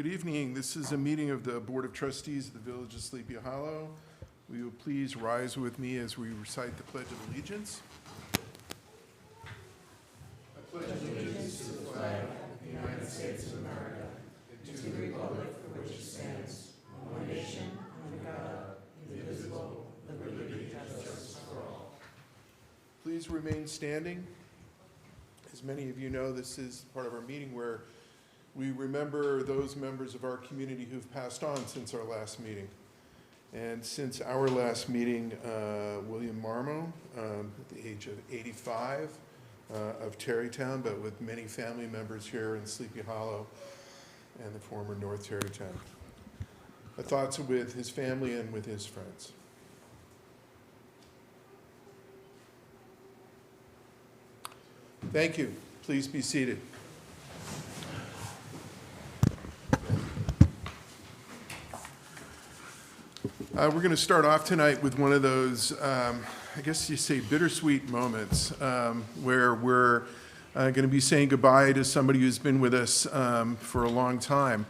Good evening. This is a meeting of the Board of Trustees of the Village of Sleepy Hollow. Will you please rise with me as we recite the Pledge of Allegiance? I pledge allegiance to the flag of the United States of America and to the republic for which it stands, one nation, under God, indivisible, with liberty and justice for all. Please remain standing. As many of you know, this is part of our meeting where we remember those members of our community who've passed on since our last meeting. And since our last meeting, William Marmo, at the age of 85, of Terrytown, but with many family members here in Sleepy Hollow and the former North Terrytown. Our thoughts are with his family and with his friends. Thank you. Please be seated. We're going to start off tonight with one of those, I guess you say, bittersweet moments where we're going to be saying goodbye to somebody who's been with us for a long time,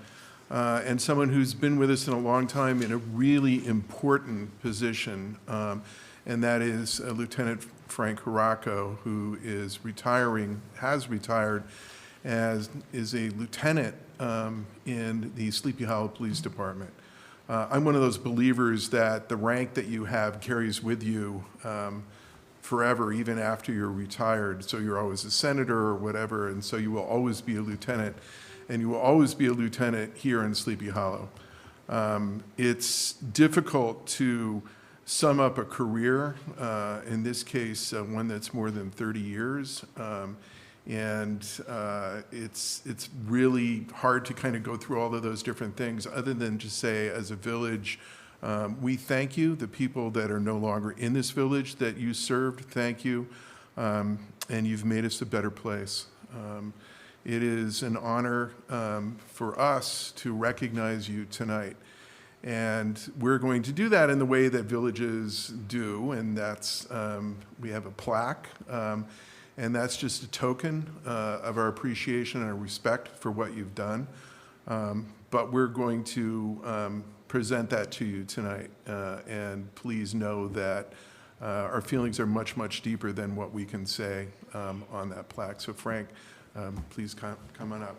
and someone who's been with us in a long time in a really important position, and that is Lieutenant Frank Haracco, who is retiring, has retired, is a lieutenant in the Sleepy Hollow Police Department. I'm one of those believers that the rank that you have carries with you forever, even after you're retired. So you're always a senator or whatever, and so you will always be a lieutenant, and you will always be a lieutenant here in Sleepy Hollow. It's difficult to sum up a career, in this case, one that's more than 30 years. And it's really hard to kind of go through all of those different things other than to say, as a village, we thank you, the people that are no longer in this village that you served, thank you, and you've made us a better place. It is an honor for us to recognize you tonight. And we're going to do that in the way that villages do, and that's, we have a plaque. And that's just a token of our appreciation and our respect for what you've done. But we're going to present that to you tonight. And please know that our feelings are much, much deeper than what we can say on that plaque. So Frank, please come on up.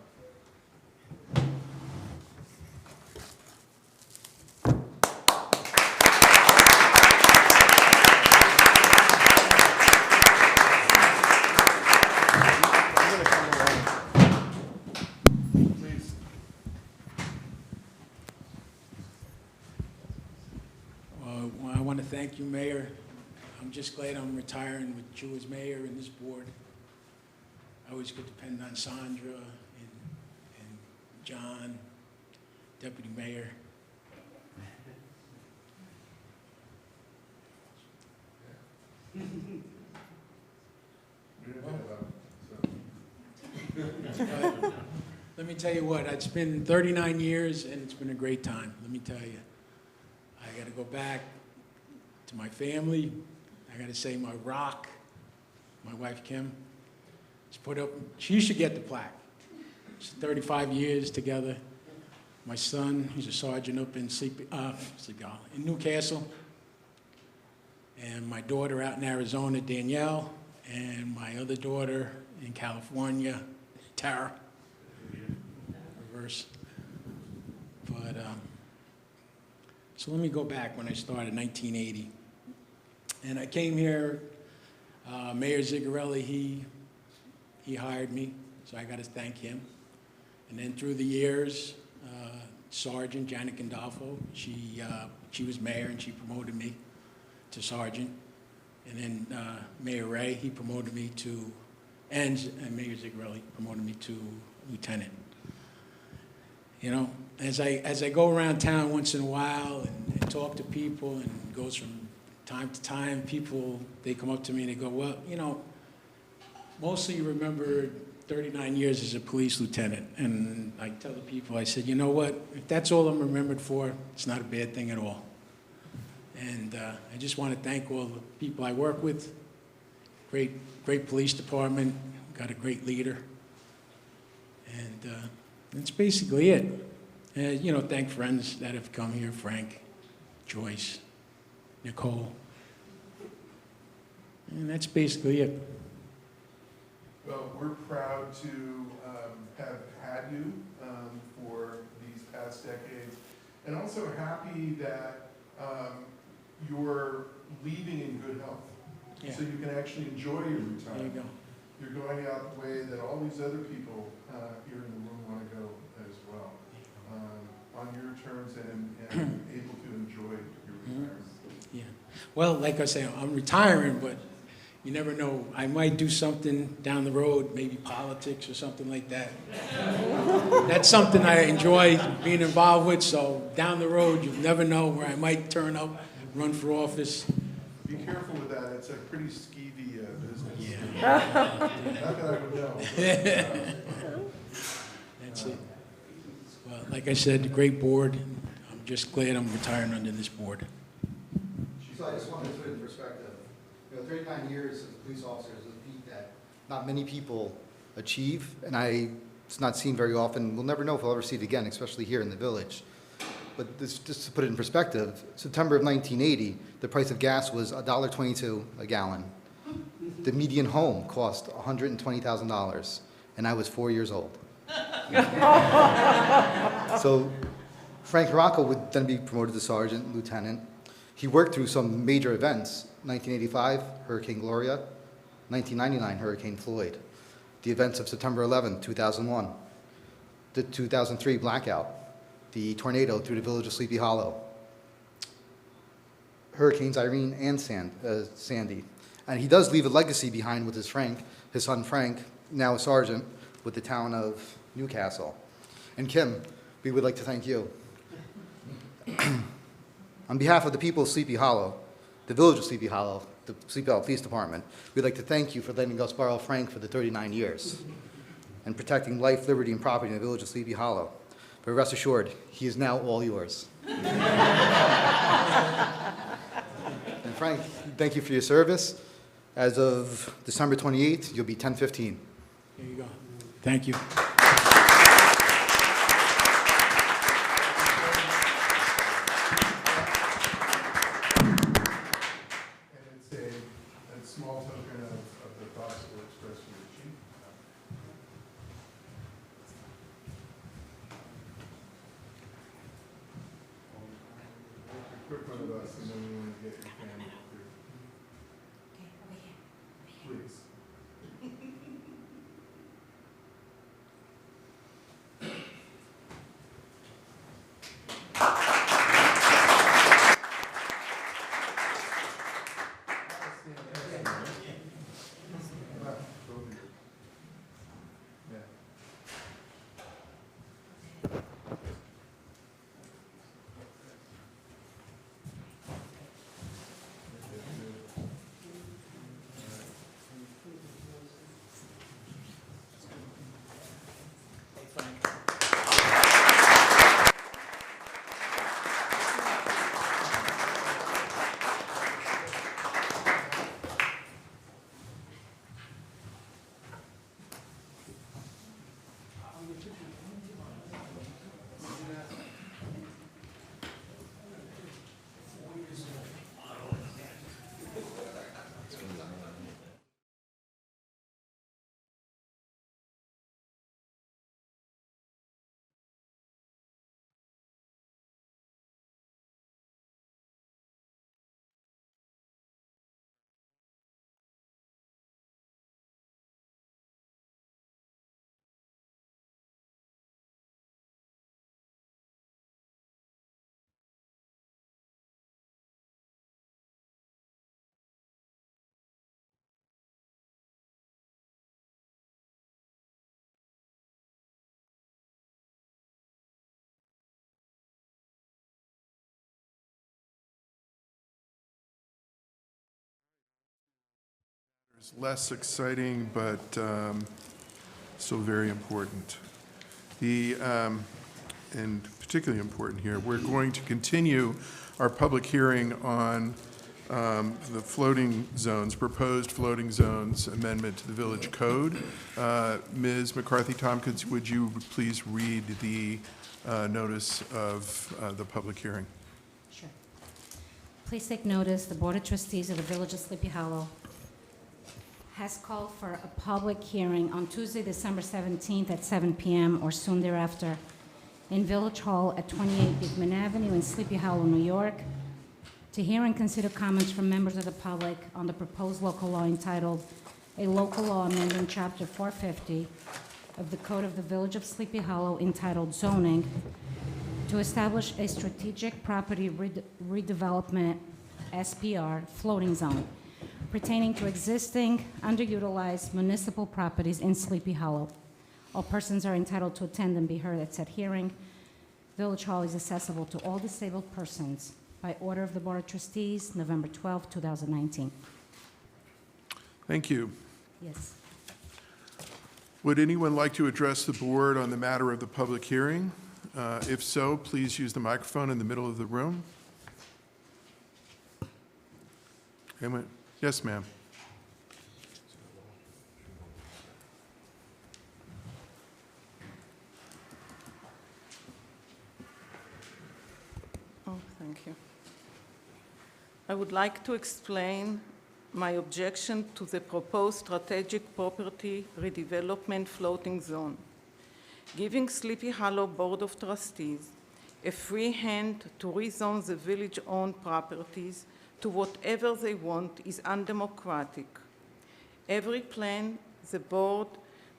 Thank you, Mayor. I'm just glad I'm retiring with you as mayor and this board. I always could depend on Sandra and John, deputy mayor. Let me tell you what, it's been 39 years and it's been a great time, let me tell you. I got to go back to my family. I got to say my rock, my wife Kim, she should get the plaque. It's 35 years together. My son, he's a sergeant up in in Newcastle. And my daughter out in Arizona, Danielle, and my other daughter in California, Tara. Reverse. But, so let me go back when I started, 1980. And I came here, Mayor Zigarelli, he hired me, so I got to thank him. And then through the years, Sergeant Janet Gandolfo, she was mayor and she promoted me to sergeant. And then Mayor Ray, he promoted me to, and Mayor Zigarelli promoted me to lieutenant. You know, as I go around town once in a while and talk to people, and it goes from time to time, people, they come up to me and they go, well, you know, mostly you remember 39 years as a police lieutenant. And I tell the people, I said, you know what, if that's all I'm remembered for, it's not a bad thing at all. And I just want to thank all the people I work with. Great police department, got a great leader. And that's basically it. And, you know, thank friends that have come here, Frank, Joyce, Nicole. And that's basically it. Well, we're proud to have had you for these past decades, and also happy that you're leaving in good health, Yeah. so you can actually enjoy your There you retirement. go. You're going out the way that all these other people here in the room want to go as well, on your terms and able to enjoy your retirement. Yeah. Well, like I say, I'm retiring, but you never know. I might do something down the road, maybe politics or something like that. That's something I enjoy being involved with, so down the road, you never know where I might turn up, run for office. Be careful with that, it's a pretty skeevy business. Yeah. Not that I would know. That's it. Well, like I said, great board. I'm just glad I'm retiring under this board. So I just wanted to put it in perspective. 39 years as a police officer is a feat that not many people achieve, and it's not seen very often. We'll never know if we'll ever see it again, especially here in the village. But this, just to put it in perspective, September of 1980, the price of gas was $1.22 a gallon. The median home cost $120,000, and I was 4 years old. So Frank Rocco would then be promoted to sergeant, lieutenant. He worked through some major events: 1985, Hurricane Gloria; 1999, Hurricane Floyd; the events of September 11, 2001; the 2003 blackout; the tornado through the village of Sleepy Hollow; Hurricanes Irene and Sandy. And he does leave a legacy behind with his son Frank, now a sergeant with the town of Newcastle. And Kim, we would like to thank you. On behalf of the people of Sleepy Hollow, the village of Sleepy Hollow, the Sleepy Hollow Police Department, we'd like to thank you for letting us borrow Frank for the 39 years and protecting life, liberty, and property in the village of Sleepy Hollow. But rest assured, he is now all yours. And Frank, thank you for your service. As of December 28th, you'll be 1015. There you go. Thank you. And it's a small token of the thoughts we'll express to your chief. A quick one of us, and then we want to get your family through. Please. It's less exciting, but still very important. And particularly important here, we're going to continue our public hearing on the floating zones, proposed floating zones amendment to the village code. Ms. McCarthy-Tompkins, would you please read the notice of the public hearing? Sure. Please take notice, the Board of Trustees of the Village of Sleepy Hollow has called for a public hearing on Tuesday, December 17th at 7 p.m. or soon thereafter in Village Hall at 28 Beekman Avenue in Sleepy Hollow, New York, to hear and consider comments from members of the public on the proposed local law entitled A Local Law Amending Chapter 450 of the Code of the Village of Sleepy Hollow entitled Zoning to establish a strategic property redevelopment SPR floating zone pertaining to existing underutilized municipal properties in Sleepy Hollow. All persons are entitled to attend and be heard at said hearing. Village Hall is accessible to all disabled persons by order of the Board of Trustees, November 12, 2019. Thank you. Yes. Would anyone like to address the board on the matter of the public hearing? If so, please use the microphone in the middle of the room. Anyone? Yes, ma'am. Oh, thank you. I would like to explain my objection to the proposed strategic property redevelopment floating zone, giving Sleepy Hollow Board of Trustees a free hand to rezone the village-owned properties to whatever they want is undemocratic. Every plan the board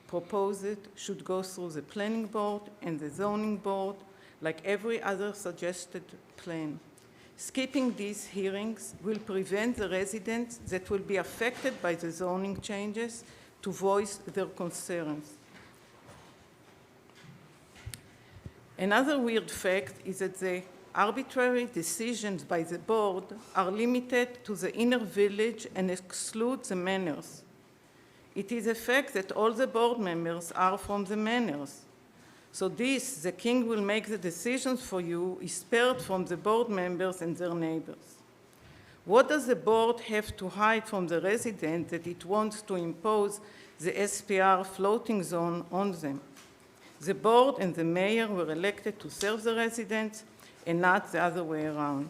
proposed should go through the planning board and the zoning board like every other suggested plan. Skipping these hearings will prevent the residents that will be affected by the zoning changes to voice their concerns. Another weird fact is that the arbitrary decisions by the board are limited to the inner village and exclude the manors. It is a fact that all the board members are from the manors. So this, the king will make the decisions for you, is spared from the board members and their neighbors. What does the board have to hide from the residents that it wants to impose the SPR floating zone on them? The board and the mayor were elected to serve the residents and not the other way around.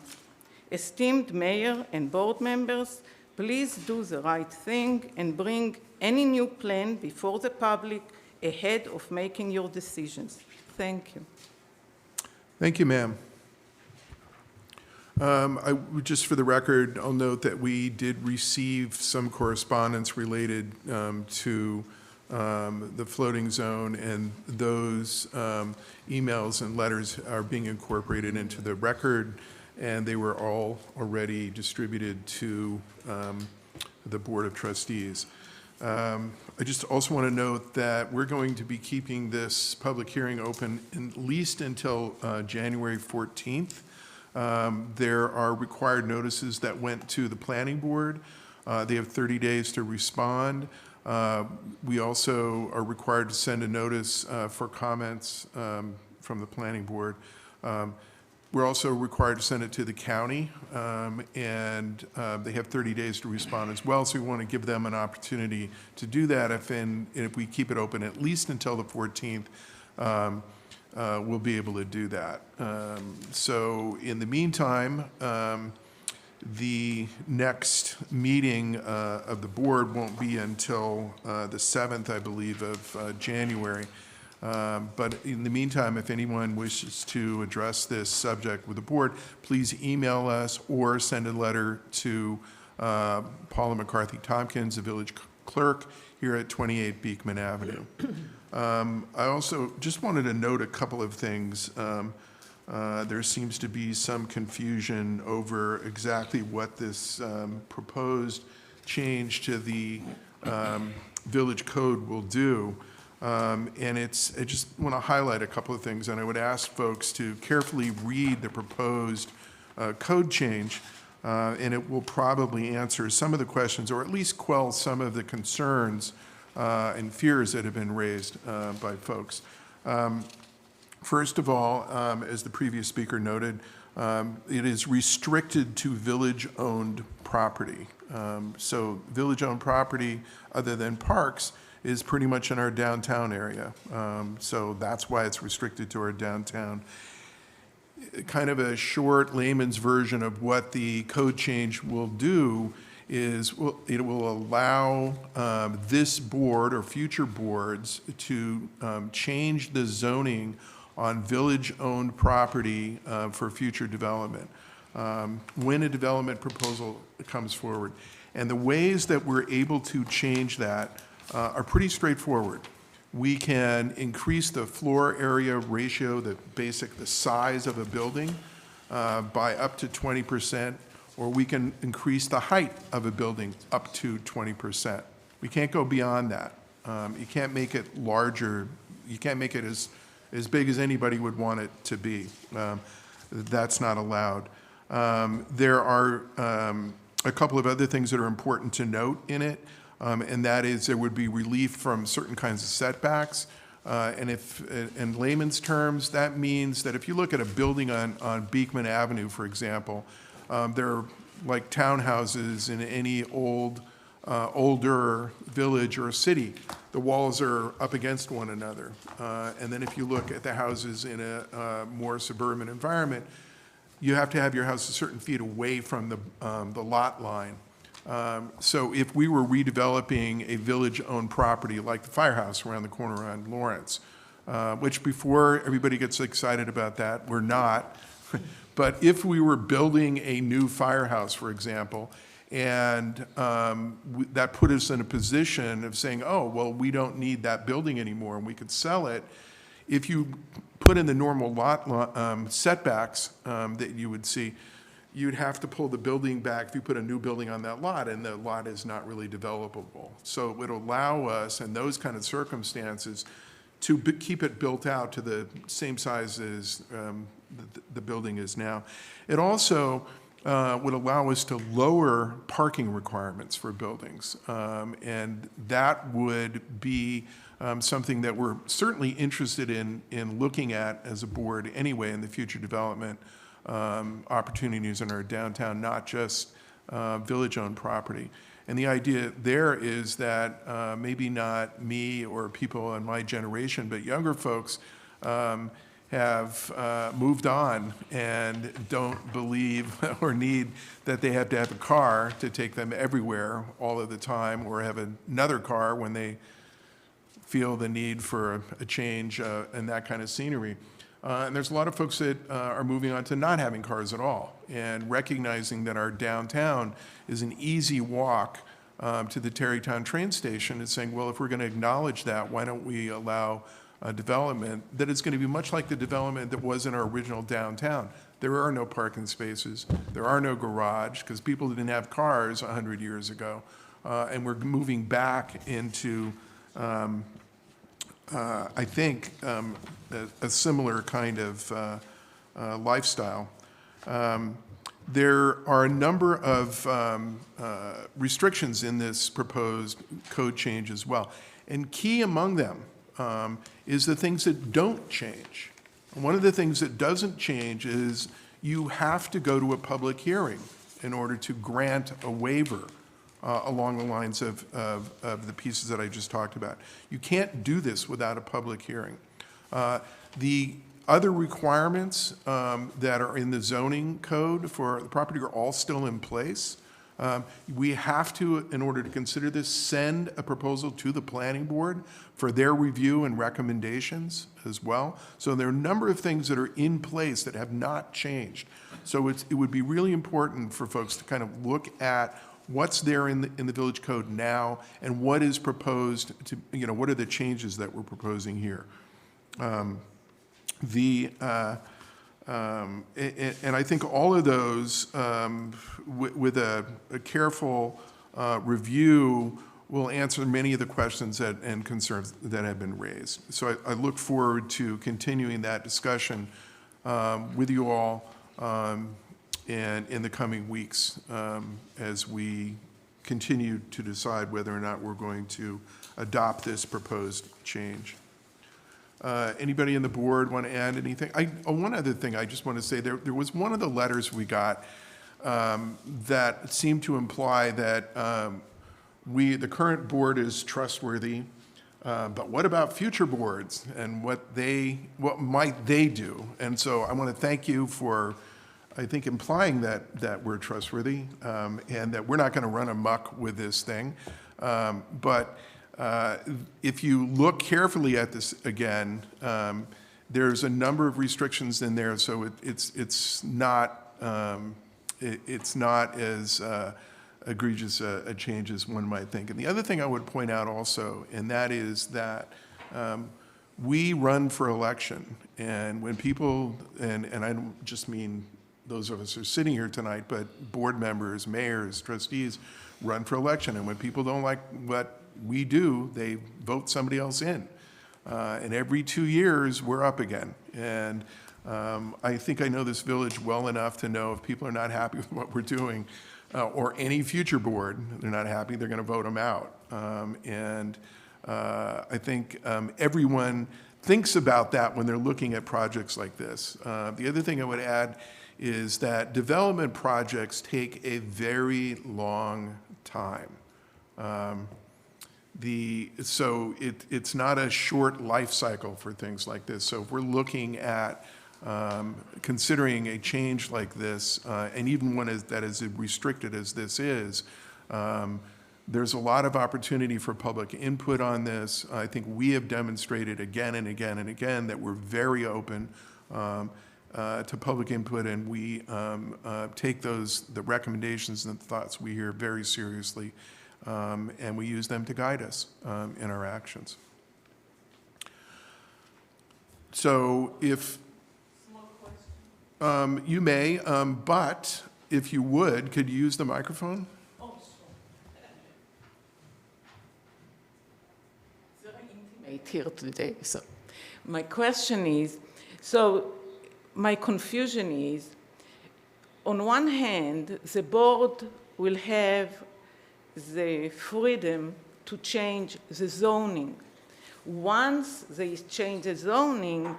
Esteemed mayor and board members, please do the right thing and bring any new plan before the public ahead of making your decisions. Thank you. Thank you, ma'am. Just for the record, I'll note that we did receive some correspondence related to the floating zone, and those emails and letters are being incorporated into the record, and they were all already distributed to the Board of Trustees. I just also want to note that we're going to be keeping this public hearing open at least until January 14th. There are required notices that went to the planning board. They have 30 days to respond. We also are required to send a notice for comments from the planning board. We're also required to send it to the county, and they have 30 days to respond as well, so we want to give them an opportunity to do that. If we keep it open at least until the 14th, we'll be able to do that. So in the meantime, the next meeting of the board won't be until the 7th, I believe, of January. But in the meantime, if anyone wishes to address this subject with the board, please email us or send a letter to Paula McCarthy-Tompkins, the village clerk, here at 28 Beekman Avenue. I also just wanted to note a couple of things. There seems to be some confusion over exactly what this proposed change to the village code will do. And I just want to highlight a couple of things, and I would ask folks to carefully read the proposed code change, and it will probably answer some of the questions, or at least quell some of the concerns and fears that have been raised by folks. First of all, as the previous speaker noted, It is restricted to village-owned property. So village-owned property, other than parks, is pretty much in our downtown area. So that's why it's restricted to our downtown. Kind of a short layman's version of what the code change will do is it will allow this board or future boards to change the zoning on village-owned property for future development when a development proposal comes forward. And the ways that we're able to change that are pretty straightforward. We can increase the floor area ratio, the size of a building by up to 20%, or we can increase the height of a building up to 20%. We can't go beyond that. You can't make it larger. You can't make it as big as anybody would want it to be. That's not allowed. There are a couple of other things that are important to note in it. And that is there would be relief from certain kinds of setbacks. And if, in layman's terms, that means that if you look at a building on Beekman Avenue, for example, they're like townhouses in any older village or city. The walls are up against one another. And then if you look at the houses in a more suburban environment, you have to have your house a certain feet away from the lot line. So if we were redeveloping a village-owned property like the firehouse around the corner on Lawrence, which before everybody gets excited about that, we're not. But if we were building a new firehouse, for example, and that put us in a position of saying, oh, well, we don't need that building anymore and we could sell it, if you put in the normal lot setbacks that you would see, you'd have to pull the building back if you put a new building on that lot, and the lot is not really developable. So it would allow us, in those kind of circumstances, to keep it built out to the same size as the building is now. It also would allow us to lower parking requirements for buildings, and that would be something that we're certainly interested in looking at as a board anyway in the future development opportunities in our downtown, not just village-owned property. And the idea there is that maybe not me or people in my generation, but younger folks have moved on and don't believe or need that they have to have a car to take them everywhere all of the time, or have another car when they feel the need for a change in that kind of scenery. And there's a lot of folks that are moving on to not having cars at all, and recognizing that our downtown is an easy walk to the Terrytown train station, and saying, well, if we're going to acknowledge that, why don't we allow a development that is going to be much like the development that was in our original downtown. There are no parking spaces. There are no garage, because people didn't have cars 100 years ago. And we're moving back into I think, a similar kind of lifestyle. There are a number of restrictions in this proposed code change as well. And key among them is the things that don't change. And one of the things that doesn't change is you have to go to a public hearing in order to grant a waiver along the lines of the pieces that I just talked about. You can't do this without a public hearing. The other requirements that are in the zoning code for the property are all still in place. We have to, in order to consider this, send a proposal to the planning board for their review and recommendations as well. So there are a number of things that are in place that have not changed. So it would be really important for folks to kind of look at what's there in the village code now, and what is proposed to, what are the changes that we're proposing here. And I think all of those, with a careful review, will answer many of the questions and concerns that have been raised. So I look forward to continuing that discussion with you all and in the coming weeks as we continue to decide whether or not we're going to adopt this proposed change. Anybody on the board want to add anything? One other thing I just want to say, there was one of the letters we got that seemed to imply that the current board is trustworthy, but what about future boards and what might they do? And so I want to thank you for, I think, implying that we're trustworthy and that we're not going to run amok with this thing. But if you look carefully at this again, there's a number of restrictions in there, so it's not as egregious a change as one might think. And the other thing I would point out also, and that is that we run for election, and when people, and I don't just mean those of us who are sitting here tonight, but board members, mayors, trustees run for election, and when people don't like what we do, they vote somebody else in. And every 2 years, we're up again. And I think I know this village well enough to know if people are not happy with what we're doing, or any future board, they're not happy, they're going to vote them out. I think everyone thinks about that when they're looking at projects like this. The other thing I would add is that development projects take a very long time. So it's not a short life cycle for things like this. So if we're looking at considering a change like this, and even one that is restricted as this is, there's a lot of opportunity for public input on this. I think we have demonstrated again and again and again that we're very open to public input, and we take the recommendations and the thoughts we hear very seriously, and we use them to guide us in our actions. So if you may, but if you would, could you use the microphone? Oh, sure. Very intimate here today. So my question is, my confusion is, on one hand, the board will have the freedom to change the zoning. Once they change the zoning,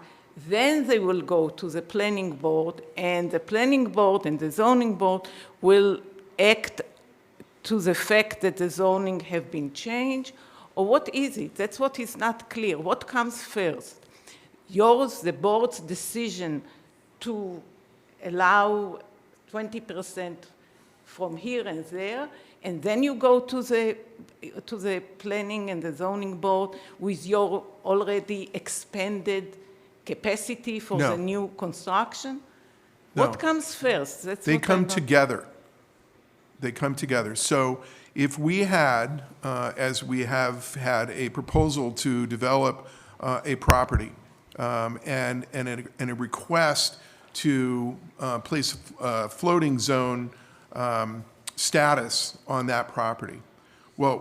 then they will go to the planning board, and the planning board and the zoning board will act to the fact that the zoning have been changed, or what is it? That's what is not clear. What comes first? Yours, the board's decision to allow 20% from here and there, and then you go to the planning and the zoning board with your already expanded capacity for No. the new construction? No. What comes first? They come together. They come together. So if we had, as we have had, a proposal to develop a property and a request to place a floating zone status on that property, well,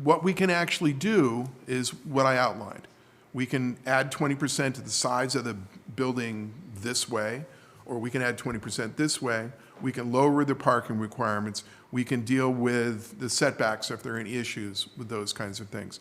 what we can actually do is what I outlined. We can add 20% to the size of the building this way, or we can add 20% this way. We can lower the parking requirements. We can deal with the setbacks if there are any issues with those kinds of things.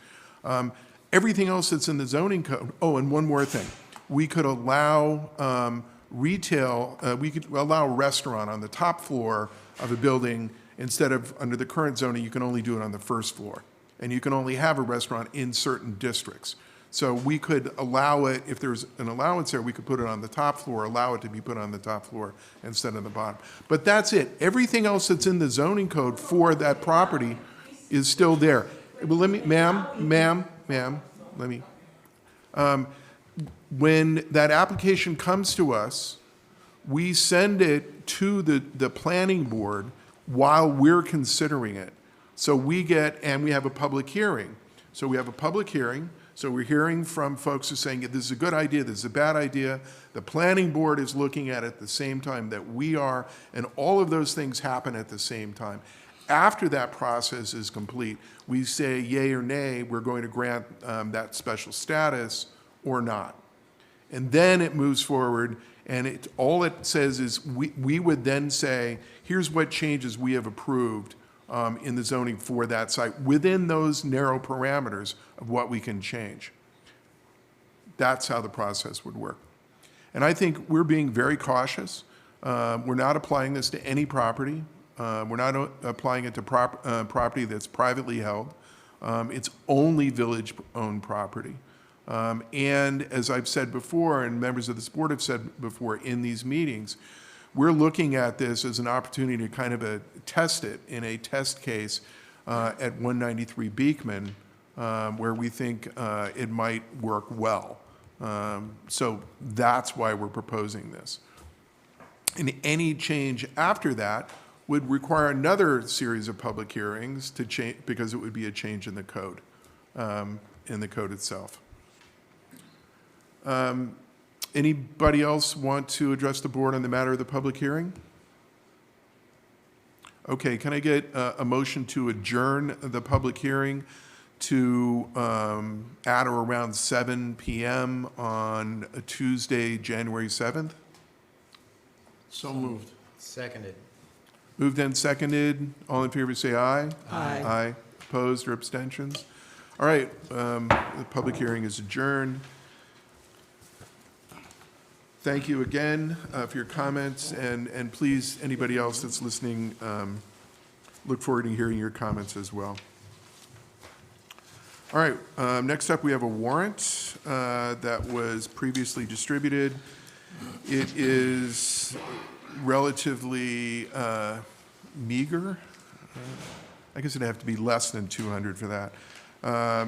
Everything else that's in the zoning code, oh, and one more thing. We could allow retail, we could allow a restaurant on the top floor of a building instead of, under the current zoning, you can only do it on the first floor. And you can only have a restaurant in certain districts. So we could allow it, if there's an allowance there, we could put it on the top floor, allow it to be put on the top floor instead of the bottom. But that's it. Everything else that's in the zoning code for that property is still there. Well, let me, ma'am, let me. When that application comes to us, we send it to the planning board while we're considering it. So we get, and we have a public hearing. So we have a public hearing. So we're hearing from folks who are saying, this is a good idea, this is a bad idea. The planning board is looking at it at the same time that we are, and all of those things happen at the same time. After that process is complete, we say yay or nay, we're going to grant that special status or not. And then it moves forward, and all it says is we would then say, here's what changes we have approved in the zoning for that site within those narrow parameters of what we can change. That's how the process would work. And I think we're being very cautious. We're not applying this to any property. We're not applying it to property that's privately held. It's only village-owned property. And as I've said before, and members of this board have said before in these meetings, we're looking at this as an opportunity to kind of test it in a test case at 193 Beekman, where we think it might work well. So that's why we're proposing this. And any change after that would require another series of public hearings to change, because it would be a change in the code itself. Anybody else want to address the board on the matter of the public hearing? Okay, can I get a motion to adjourn the public hearing to at or around 7 p.m. on a Tuesday, January 7th? So moved. Seconded. Moved and seconded. All in favor, say aye. Aye. Aye. Opposed or abstentions? All right, the public hearing is adjourned. Thank you again for your comments, and please, anybody else that's listening, look forward to hearing your comments as well. All right, next up, we have a warrant that was previously distributed. It is relatively meager. I guess it'd have to be less than 200 for that.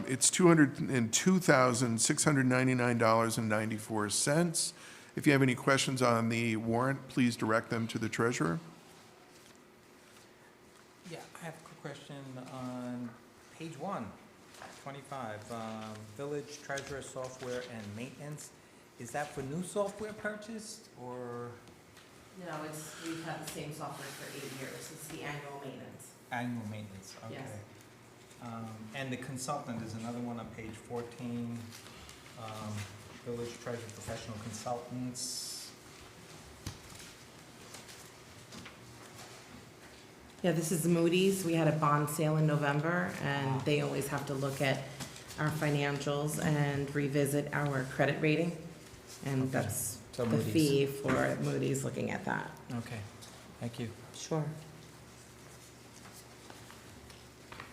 It's $202,699.94. If you have any questions on the warrant, please direct them to the treasurer. Yeah, I have a quick question on page 125, village treasurer software and maintenance. Is that for new software purchased or No, we've had the same software for 8 years. It's the annual maintenance. annual maintenance? Okay. Yes. And the consultant, there's another one on page 14, village treasurer professional consultants. Yeah, this is Moody's. We had a bond sale in November, and they always have to look at our financials and revisit our credit rating. And Okay. that's So the Moody's. fee for Moody's looking at that. Okay, thank you. Sure.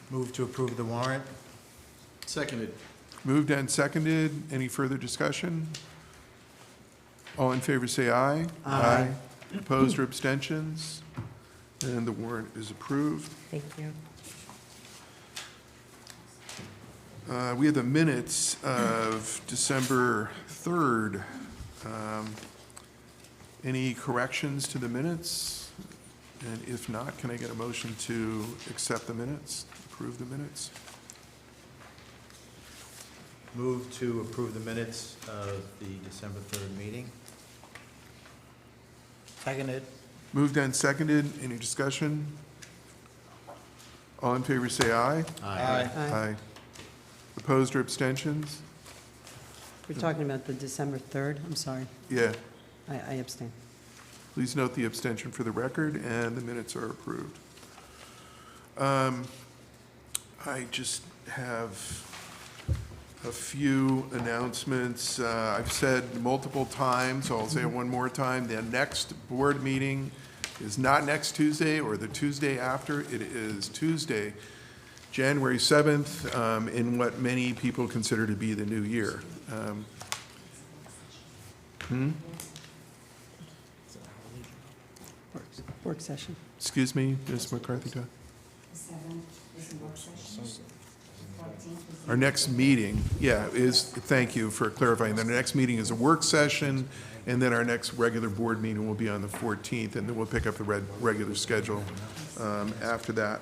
Move to approve the warrant? Seconded. Moved and seconded. Any further discussion? All in favor, say aye. Aye. Opposed or abstentions? And the warrant is approved. Thank you. We have the minutes of December 3rd. Any corrections to the minutes? And if not, can I get a motion to accept the minutes, approve the minutes? Move to approve the minutes of the December 3rd meeting? Seconded. Moved and seconded. Any discussion? All in favor, say aye. Aye. Opposed or abstentions? We're talking about the December 3rd, I'm sorry, Yeah. I abstain. Please note the abstention for the record, and the minutes are approved. I just have a few announcements. I've said multiple times, so I'll say it one more time. The next board meeting is not next Tuesday or the Tuesday after. It is Tuesday, January 7th, in what many people consider to be the new year. Work session. Excuse me, Ms. McCarthy? The 7th is a work session. 14th is Our next meeting, thank you for clarifying. Then our next meeting is a work session, and then our next regular board meeting will be on the 14th, and then we'll pick up the regular schedule after that.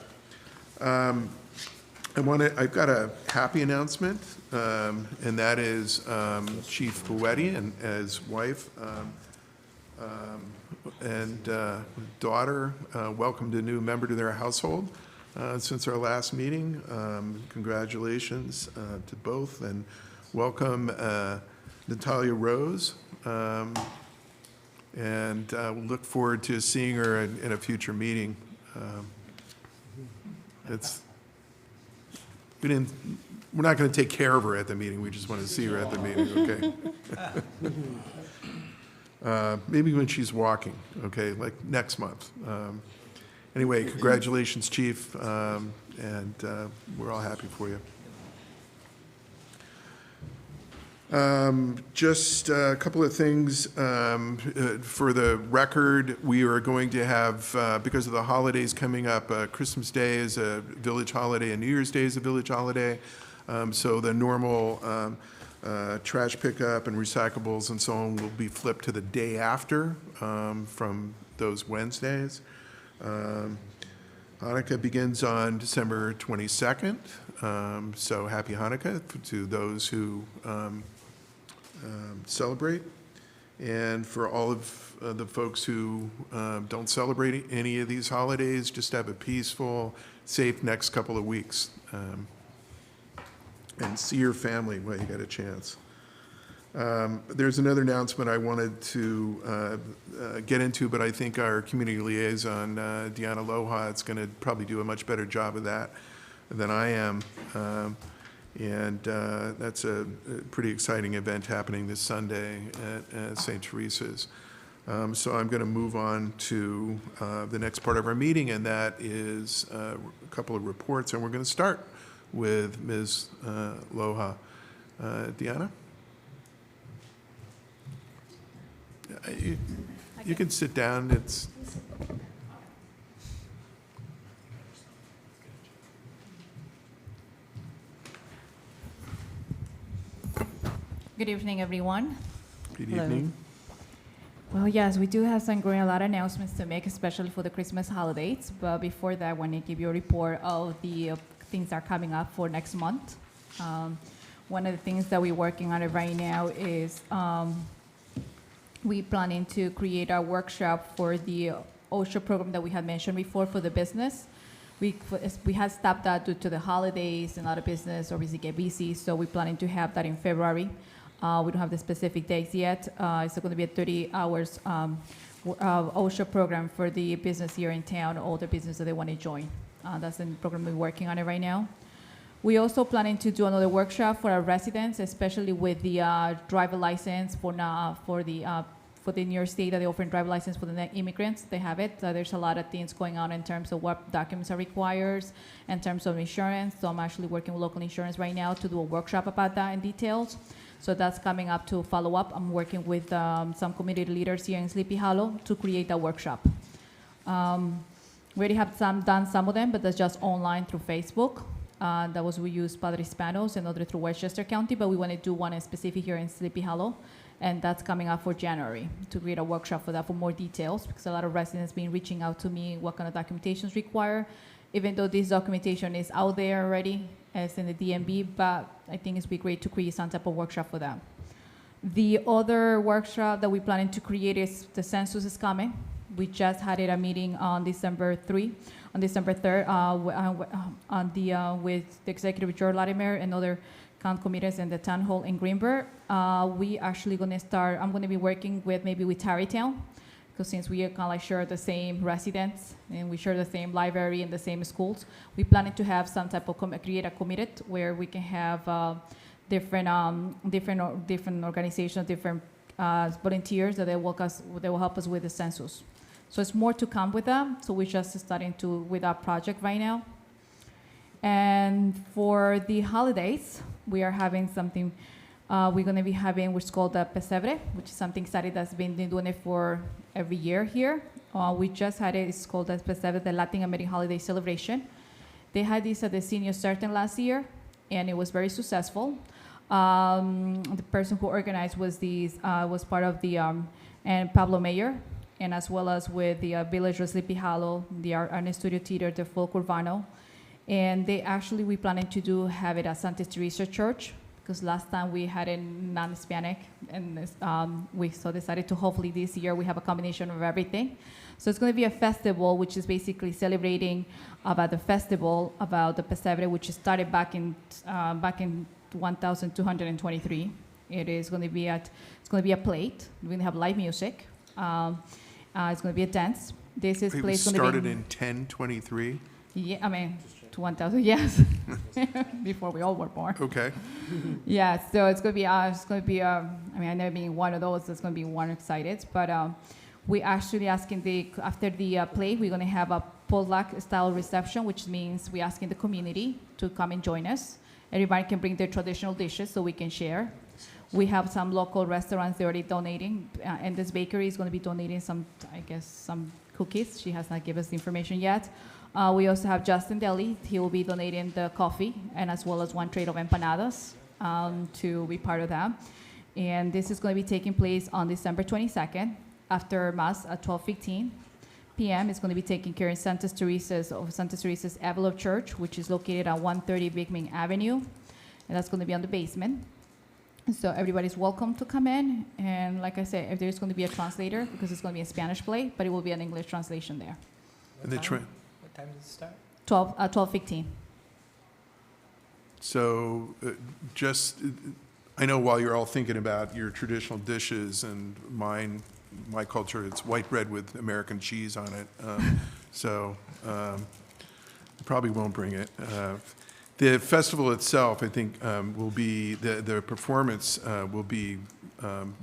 I've got a happy announcement, and that is Chief Boetti and his wife and daughter welcomed a new member to their household since our last meeting. Congratulations to both, and welcome Natalia Rose. And we'll look forward to seeing her in a future meeting. We didn't we're not going to take care of her at the meeting, we just want to see her at the meeting, okay? Maybe when she's walking, okay, like next month. Anyway, congratulations, Chief, and we're all happy for you. Just a couple of things. For the record, we are going to have, because of the holidays coming up, Christmas Day is a village holiday and New Year's Day is a village holiday. So the normal trash pickup and recyclables and so on will be flipped to the day after from those Wednesdays. Hanukkah begins on December 22nd. So happy Hanukkah to those who celebrate. And for all of the folks who don't celebrate any of these holidays, just have a peaceful, safe next couple of weeks. And see your family while you get a chance. There's another announcement I wanted to get into, but I think our community liaison, Deanna Loha, is going to probably do a much better job of that than I am. And that's a pretty exciting event happening this Sunday at St. Teresa's. So I'm going to move on to the next part of our meeting, and that is a couple of reports. And we're going to start with Ms. Loha. Deanna? You can sit down. It's... Good evening, everyone. Good Hello. evening. Well, yes, we do have a lot of announcements to make, especially for the Christmas holidays. But before that, I want to give you a report of the things that are coming up for next month. One of the things that we're working on it right now is we planning to create our workshop for the OSHA program that we had mentioned before for the business. We had stopped that due to the holidays and a lot of business obviously get busy, so we're planning to have that in February. We don't have the specific dates yet. It's going to be a 30 hours OSHA program for the business here in town, all the business that they want to join. That's the program we're working on it right now. We also planning to do another workshop for our residents, especially with the driver license for the New York State that they offer driver license for the immigrants. They have it. There's a lot of things going on in terms of what documents are required, in terms of insurance. So I'm actually working with local insurance right now to do a workshop about that in details. So that's coming up to follow up. I'm working with some community leaders here in Sleepy Hollow to create that workshop. We already have done some of them, but that's just online through Facebook. That was, we used Padre Hispanos and other through Westchester County, but we want to do one in specific here in Sleepy Hollow, and that's coming up for January to create a workshop for that for more details, because a lot of residents been reaching out to me what kind of documentation is required, even though this documentation is out there already, as in the DMV, but I think it's be great to create some type of workshop for them. The other workshop that we're planning to create is the census is coming. We just had a meeting on December 3rd, with the executive George Latimer and other county committees in the town hall in Greenberg. We actually going to start, I'm going to be working with Tarrytown, because since we are kind of like share the same residents and we share the same library and the same schools, we planning to have some type of create a committee where we can have different organizations, different volunteers that they will help us with the census. So it's more to come with that. So we're just starting with our project right now. And for the holidays, we are having something. We're going to be having what's called the Pesebre, which is something exciting that's been doing it for every year here. We just had it. It's called the Pesebre, the Latin American Holiday Celebration. They had this at the Senior Certain last year, and it was very successful. The person who organized was part of the and Pablo Mayer, and as well as with the Village of Sleepy Hollow, the Art Studio Theater, the Folk Urbano. And we planning to have it at Santa Teresa Church, because last time we had a non-Hispanic, and we decided to hopefully this year we have a combination of everything. So it's going to be a festival, which is basically celebrating about the festival, about the Pesebre, which started back in 1223. It's going to be a plate. We're going to have live music. It's going to be a dance. This is It place was going to be started in 1023. Yeah, I mean, to 1,000, yes, before we all were born. Okay. Yeah, so it's gonna be, I mean, I never been one of those that's gonna be one excited, but we actually asking after the play, we're gonna have a potluck style reception, which means we're asking the community to come and join us. Everybody can bring their traditional dishes so we can share. We have some local restaurants, they're already donating, and this bakery is gonna be donating some, I guess, some cookies. She has not given us the information yet. We also have Justin Deli. He will be donating the coffee and as well as one tray of empanadas to be part of that. And this is going to be taking place on December 22nd after Mass at 12:15 p.m. It's going to be taking care in Santa Teresa's Evelyn Church, which is located at 130 Bigman Avenue. And that's going to be on the basement. So everybody's welcome to come in. And like I said, if there's going to be a translator, because it's going to be a Spanish play, but it will be an English translation there. And the What time does it start? 12:15. So I know while you're all thinking about your traditional dishes and my culture, it's white bread with American cheese on it. I probably won't bring it. The festival itself, I think, will be, the performance will be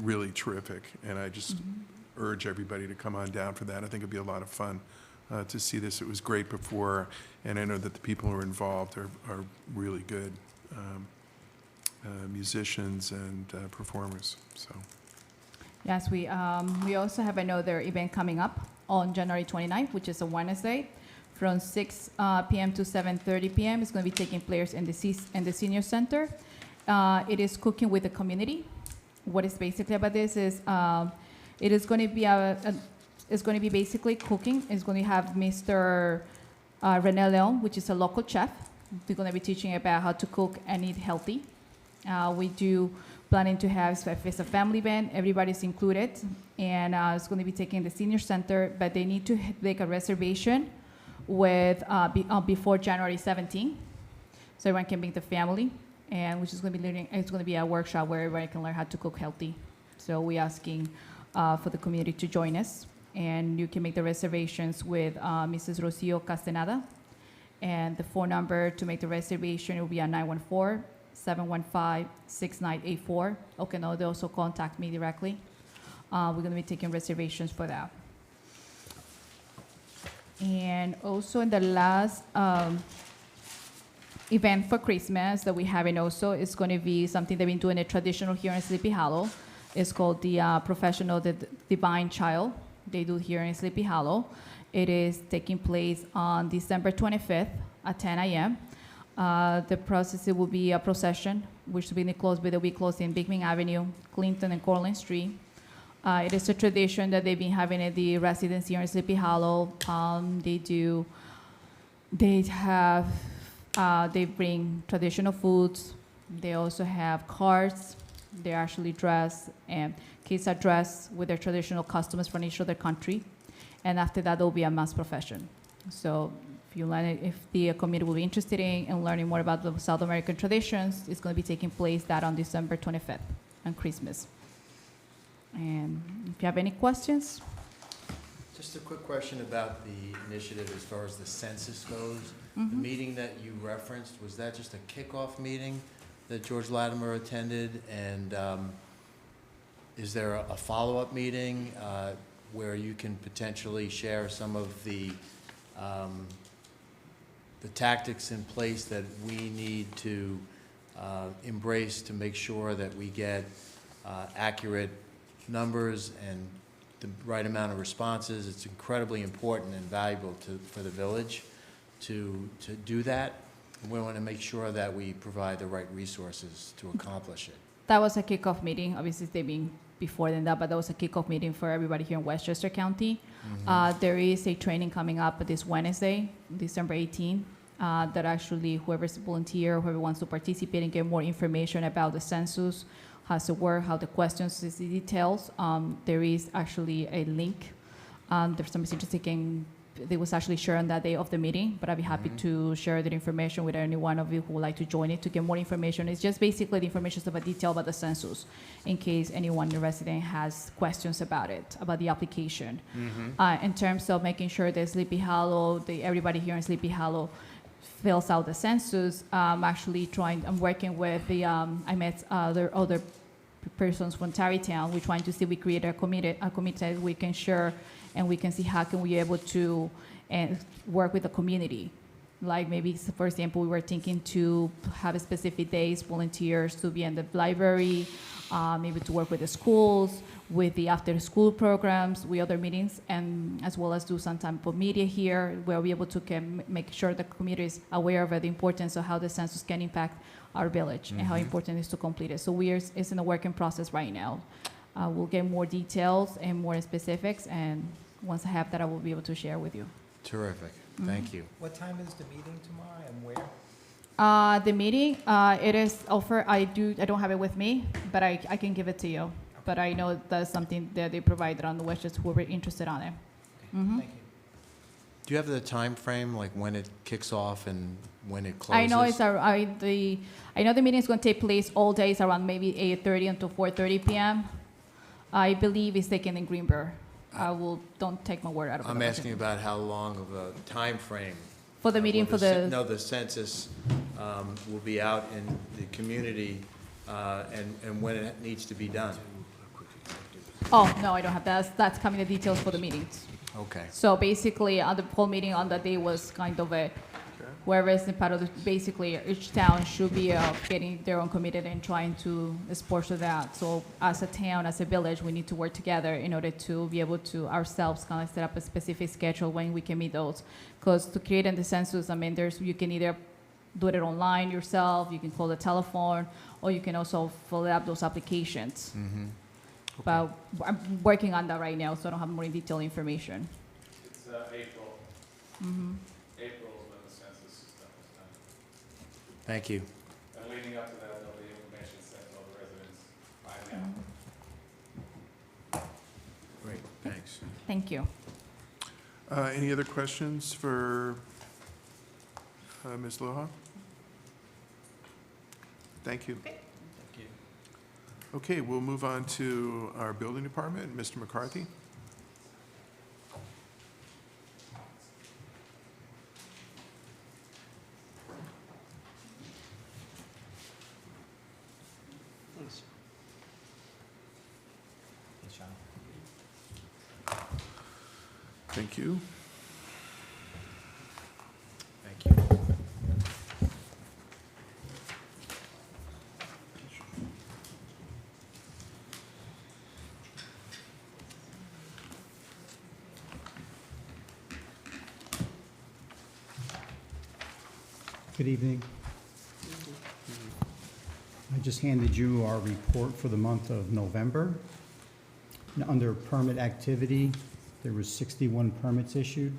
really terrific. And I just urge everybody to come on down for that. I think it'll be a lot of fun to see this. It was great before, and I know that the people who are involved are really good musicians and performers. So. Yes, we also have another event coming up on January 29th, which is a Wednesday, from 6 p.m. to 7:30 p.m. It's going to be taking place in the senior center. It is cooking with the community. What is basically about this is it is going to be it's going to be basically cooking. It's going to have Mr. René Leon, which is a local chef. We're going to be teaching about how to cook and eat healthy. We do planning to have, if it's a family event, everybody's included. And it's going to be taken in the senior center, but they need to make a reservation with before January 17th. So everyone can bring the family, and which is going to be learning, it's going to be a workshop where everybody can learn how to cook healthy. So we're asking for the community to join us. And you can make the reservations with Mrs. Rocio Castaneda. And the phone number to make the reservation will be at 914-715-6984. Okay, no, they also contact me directly. We're going to be taking reservations for that. And also in the last event for Christmas that we have in also is going to be something they've been doing a traditional here in Sleepy Hollow. It's called the Professional Divine Child. They do here in Sleepy Hollow. It is taking place on December 25th at 10 a.m. The process, it will be a procession, which will be closed in Bigman Avenue, Clinton, and Cortlandt Street. It is a tradition that they've been having at the residence here in Sleepy Hollow. They bring traditional foods. They also have cards. They're actually dressed, and kids are dressed with their traditional costumes from each other country. And after that, there will be a mass profession. So if the community will be interested in learning more about the South American traditions, it's going to be taking place on December 25th on Christmas. And if you have any questions? Just a quick question about the initiative as far as the census goes. Mm-hmm. The meeting that you referenced, was that just a kickoff meeting that George Latimer attended? And is there a follow-up meeting where you can potentially share some of the tactics in place that we need to embrace to make sure that we get accurate numbers and the right amount of responses? It's incredibly important and valuable for the village to do that. We want to make sure that we provide the right resources to accomplish it. That was a kickoff meeting. Obviously, they've been before than that, but that was a kickoff meeting for everybody here in Westchester County. Mm-hmm. There is a training coming up this Wednesday, December 18th, that actually whoever's a volunteer, whoever wants to participate and get more information about the census, how it works, how the questions, the details. There is actually a link. There's some interesting. They was actually shared on that day of the meeting, but I'd be happy to share that information with any one of you who would like to join it to get more information. It's just basically the information about detail about the census, in case anyone in the resident has questions about it, about the application. Mm-hmm. In terms of making sure that Sleepy Hollow, everybody here in Sleepy Hollow fills out the census. I'm working with I met other persons from Tarrytown. We're trying to see if we create a committee that we can share, and we can see how can we be able to work with the community. Like maybe, for example, we were thinking to have specific days, volunteers to be in the library, maybe to work with the schools, with the after-school programs, with other meetings, and as well as do some type of media here, where we'll be able to make sure the community is aware of the importance of how the census can impact our village and how important it is to complete it. So it's in a working process right now. We'll get more details and more specifics, and once I have that, I will be able to share with you. Terrific. Thank you. What time is the meeting tomorrow and where? The meeting, it is offered, I don't have it with me, but I can give it to you. But I know that's something that they provided on the website who were interested on it. Thank you. Do you have the time frame, like when it kicks off and when it closes? I know I know the meeting is going to take place all days around maybe 8:30 until 4:30 p.m. I believe it's taken in Greenberg. Don't take my word out of it. I'm asking about how long of a time frame. For the meeting, No, the census will be out in the community and when it needs to be done. Oh, no, I don't have that. That's coming the details for the meetings. Okay. So basically, the whole meeting on that day was kind of wherever is in part of basically each town should be getting their own committed and trying to sponsor that. So as a town, as a village, we need to work together in order to be able to ourselves kind of set up a specific schedule when we can meet those. Because to create in the census, I mean, you can either do it online yourself, you can call the telephone, or you can also fill up those applications. Mm-hmm. But I'm working on that right now, so I don't have more detailed information. It's April. Mm-hmm. April is when the census stuff is done. Thank you. And leading up to that, there'll be information sent to all the residents by mail. Great, thanks. Thank you. Any other questions for Ms. Loha? Thank you. Thank you. Okay, we'll move on to our building department. Mr. McCarthy? Thanks. Yes, Sean. Thank you. Thank you. Good evening. I just handed you our report for the month of November. And under permit activity, there was 61 permits issued,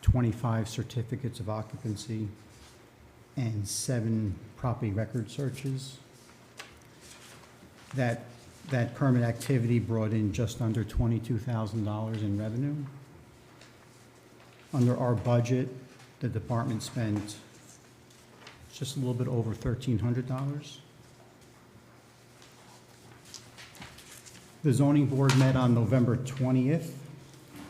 25 certificates of occupancy, and 7 property record searches. That permit activity brought in just under $22,000 in revenue. Under our budget, the department spent just a little bit over $1,300. The zoning board met on November 20th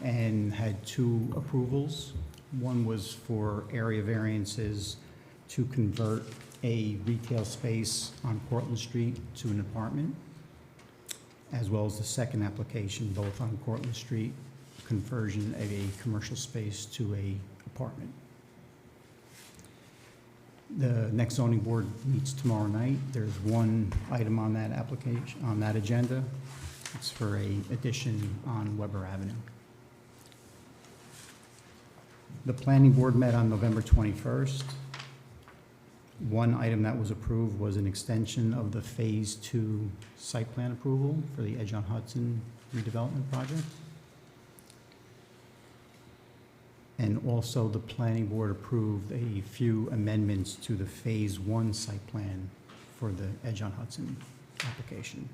and had 2 approvals. One was for area variances to convert a retail space on Cortlandt Street to an apartment, as well as the second application, both on Cortlandt Street, conversion of a commercial space to a apartment. The next zoning board meets tomorrow night. There's one item on that application, on that agenda. It's for a addition on Weber Avenue. The planning board met on November 21st. One item that was approved was an extension of the Phase 2 site plan approval for the Edge on Hudson redevelopment project. And also, the planning board approved a few amendments to the Phase 1 site plan for the Edge on Hudson application.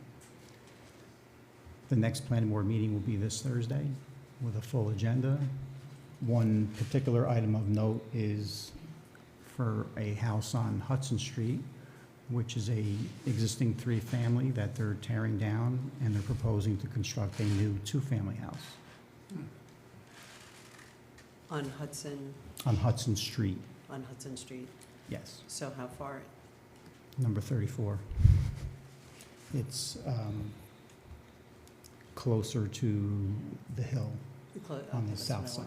The next planning board meeting will be this Thursday with a full agenda. One particular item of note is for a house on Hudson Street, which is a existing 3-family that they're tearing down, and they're proposing to construct a new 2-family house On Hudson, on Hudson Street. on Hudson Street. Yes, So how far? number 34. It's closer to the hill on the south side,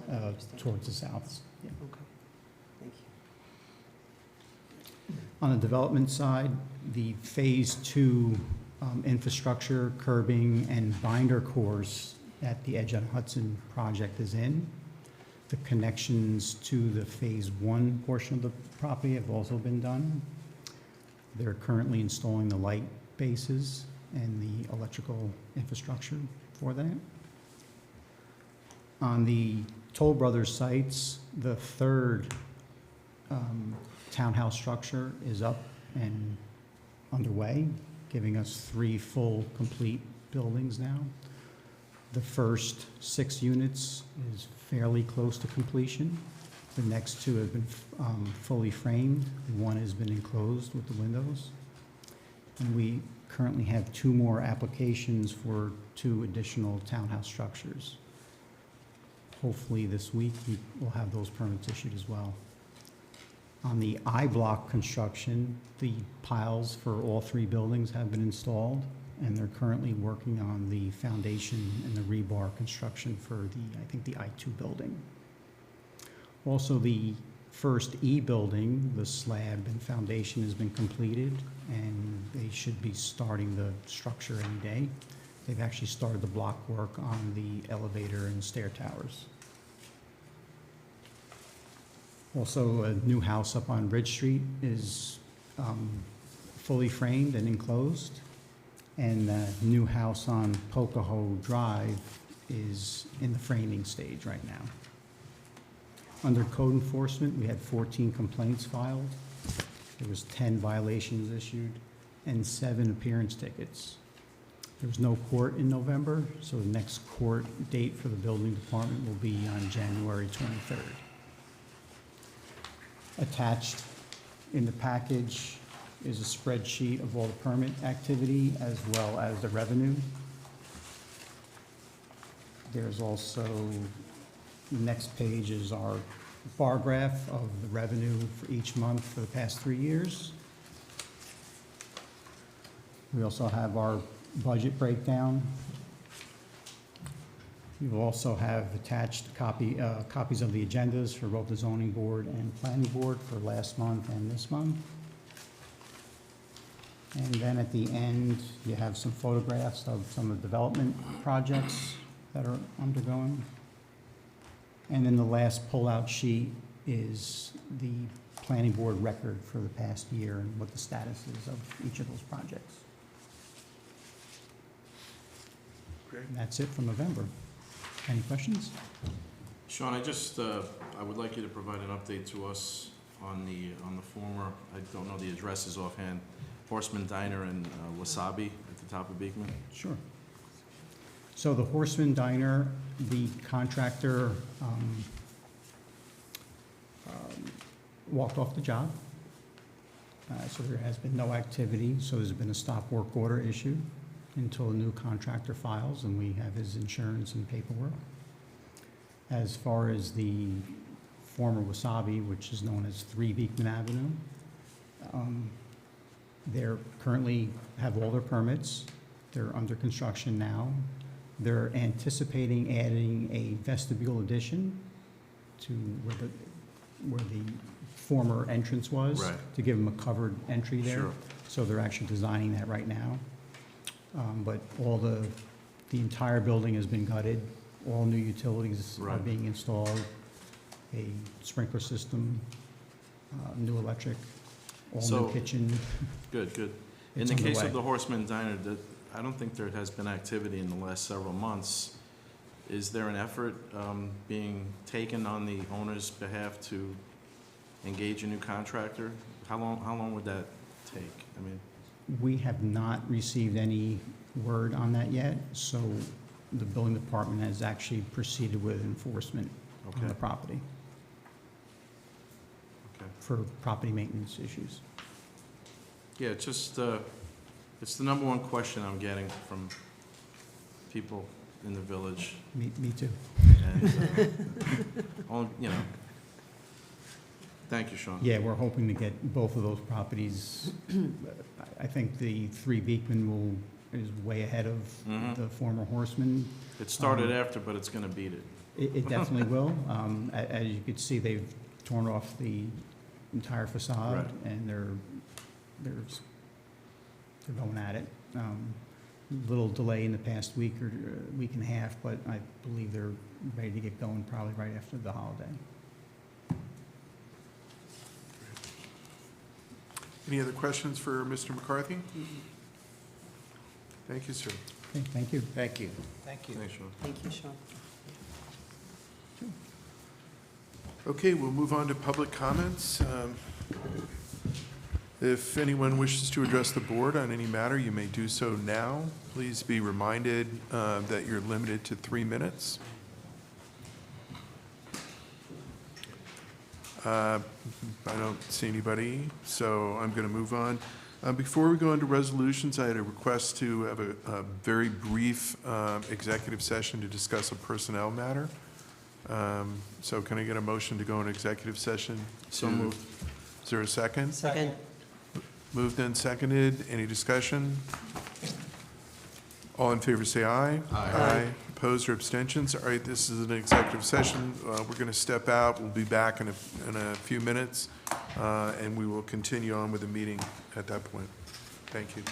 towards the south. Yeah. Okay, thank you. On the development side, the Phase 2 infrastructure, curbing, and binder course at the Edge on Hudson project is in. The connections to the Phase 1 portion of the property have also been done. They're currently installing the light bases and the electrical infrastructure for that. On the Toll Brothers sites, the third townhouse structure is up and underway, giving us 3 full, complete buildings now. The first 6 units is fairly close to completion. The next 2 have been fully framed. 1 has been enclosed with the windows. And we currently have 2 more applications for 2 additional townhouse structures. Hopefully this week, we will have those permits issued as well. On the I-block construction, the piles for all 3 buildings have been installed, and they're currently working on the foundation and the rebar construction for the, I think, the I-2 building. Also, the first E building, the slab and foundation has been completed, and they should be starting the structure any day. They've actually started the block work on the elevator and stair towers. Also, a new house up on Ridge Street is fully framed and enclosed. And the new house on Pocoho Drive is in the framing stage right now. Under code enforcement, we had 14 complaints filed. There was 10 violations issued and 7 appearance tickets. There was no court in November, so the next court date for the building department will be on January 23rd. Attached in the package is a spreadsheet of all the permit activity as well as the revenue. There's also, the next page is our bar graph of the revenue for each month for the past 3 years. We also have our budget breakdown. We will also have attached copies of the agendas for both the zoning board and planning board for last month and this month. And then at the end, you have some photographs of some of the development projects that are undergoing. And then the last pull-out sheet is the planning board record for the past year and what the status is of each of those projects. Great. And that's it from November. Any questions? Sean, I would like you to provide an update to us on the former, I don't know the addresses offhand, Horseman Diner and Wasabi at the top of Beekman. Sure. So the Horseman Diner, the contractor walked off the job. So there has been no activity, so there's been a stop work order issued until a new contractor files and we have his insurance and paperwork. As far as the former Wasabi, which is known as 3 Beekman Avenue, they're currently have all their permits. They're under construction now. They're anticipating adding a vestibule addition to where the former entrance was. Right. To give them a covered entry there. Sure. So they're actually designing that right now. But all the entire building has been gutted. All new utilities are Right. being installed. A sprinkler system, new electric, all So- new kitchen. Good, good. In It's the case underway. of the Horseman Diner, I don't think there has been activity in the last several months. Is there an effort being taken on the owner's behalf to engage a new contractor? How long would that take? I mean, We have not received any word on that yet, so the building department has actually proceeded with enforcement on okay, the property okay. for property maintenance issues. Yeah, it's just, it's the number one question I'm getting from people in the village. Me too. And, you know, Thank you, Sean. Yeah, we're hoping to get both of those properties. I think the 3 Beekman is way ahead of Mhm. the former Horseman. It started after, but it's gonna beat it. It definitely will. As you can see, they've torn off the entire facade, Right. and they're going at it. Little delay in the past week or week and a half, but I believe they're ready to get going probably right after the holiday. Any other questions for Mr. McCarthy? Thank you, sir. Okay, thank you. Thank you. Thank you. Thanks, Sean. Thank you, Sean. Okay, we'll move on to public comments. If anyone wishes to address the board on any matter, you may do so now. Please be reminded that you're limited to 3 minutes. I don't see anybody, so I'm going to move on. Before we go into resolutions, I had a request to have a very brief executive session to discuss a personnel matter. So can I get a motion to go into executive session? So moved. Is there a second? Second. Moved and seconded. Any discussion? All in favor, say aye. Aye. Opposed or abstentions? All right, this is an executive session. We're going to step out. We'll be back in a few minutes, and we will continue on with the meeting at that point. Thank you.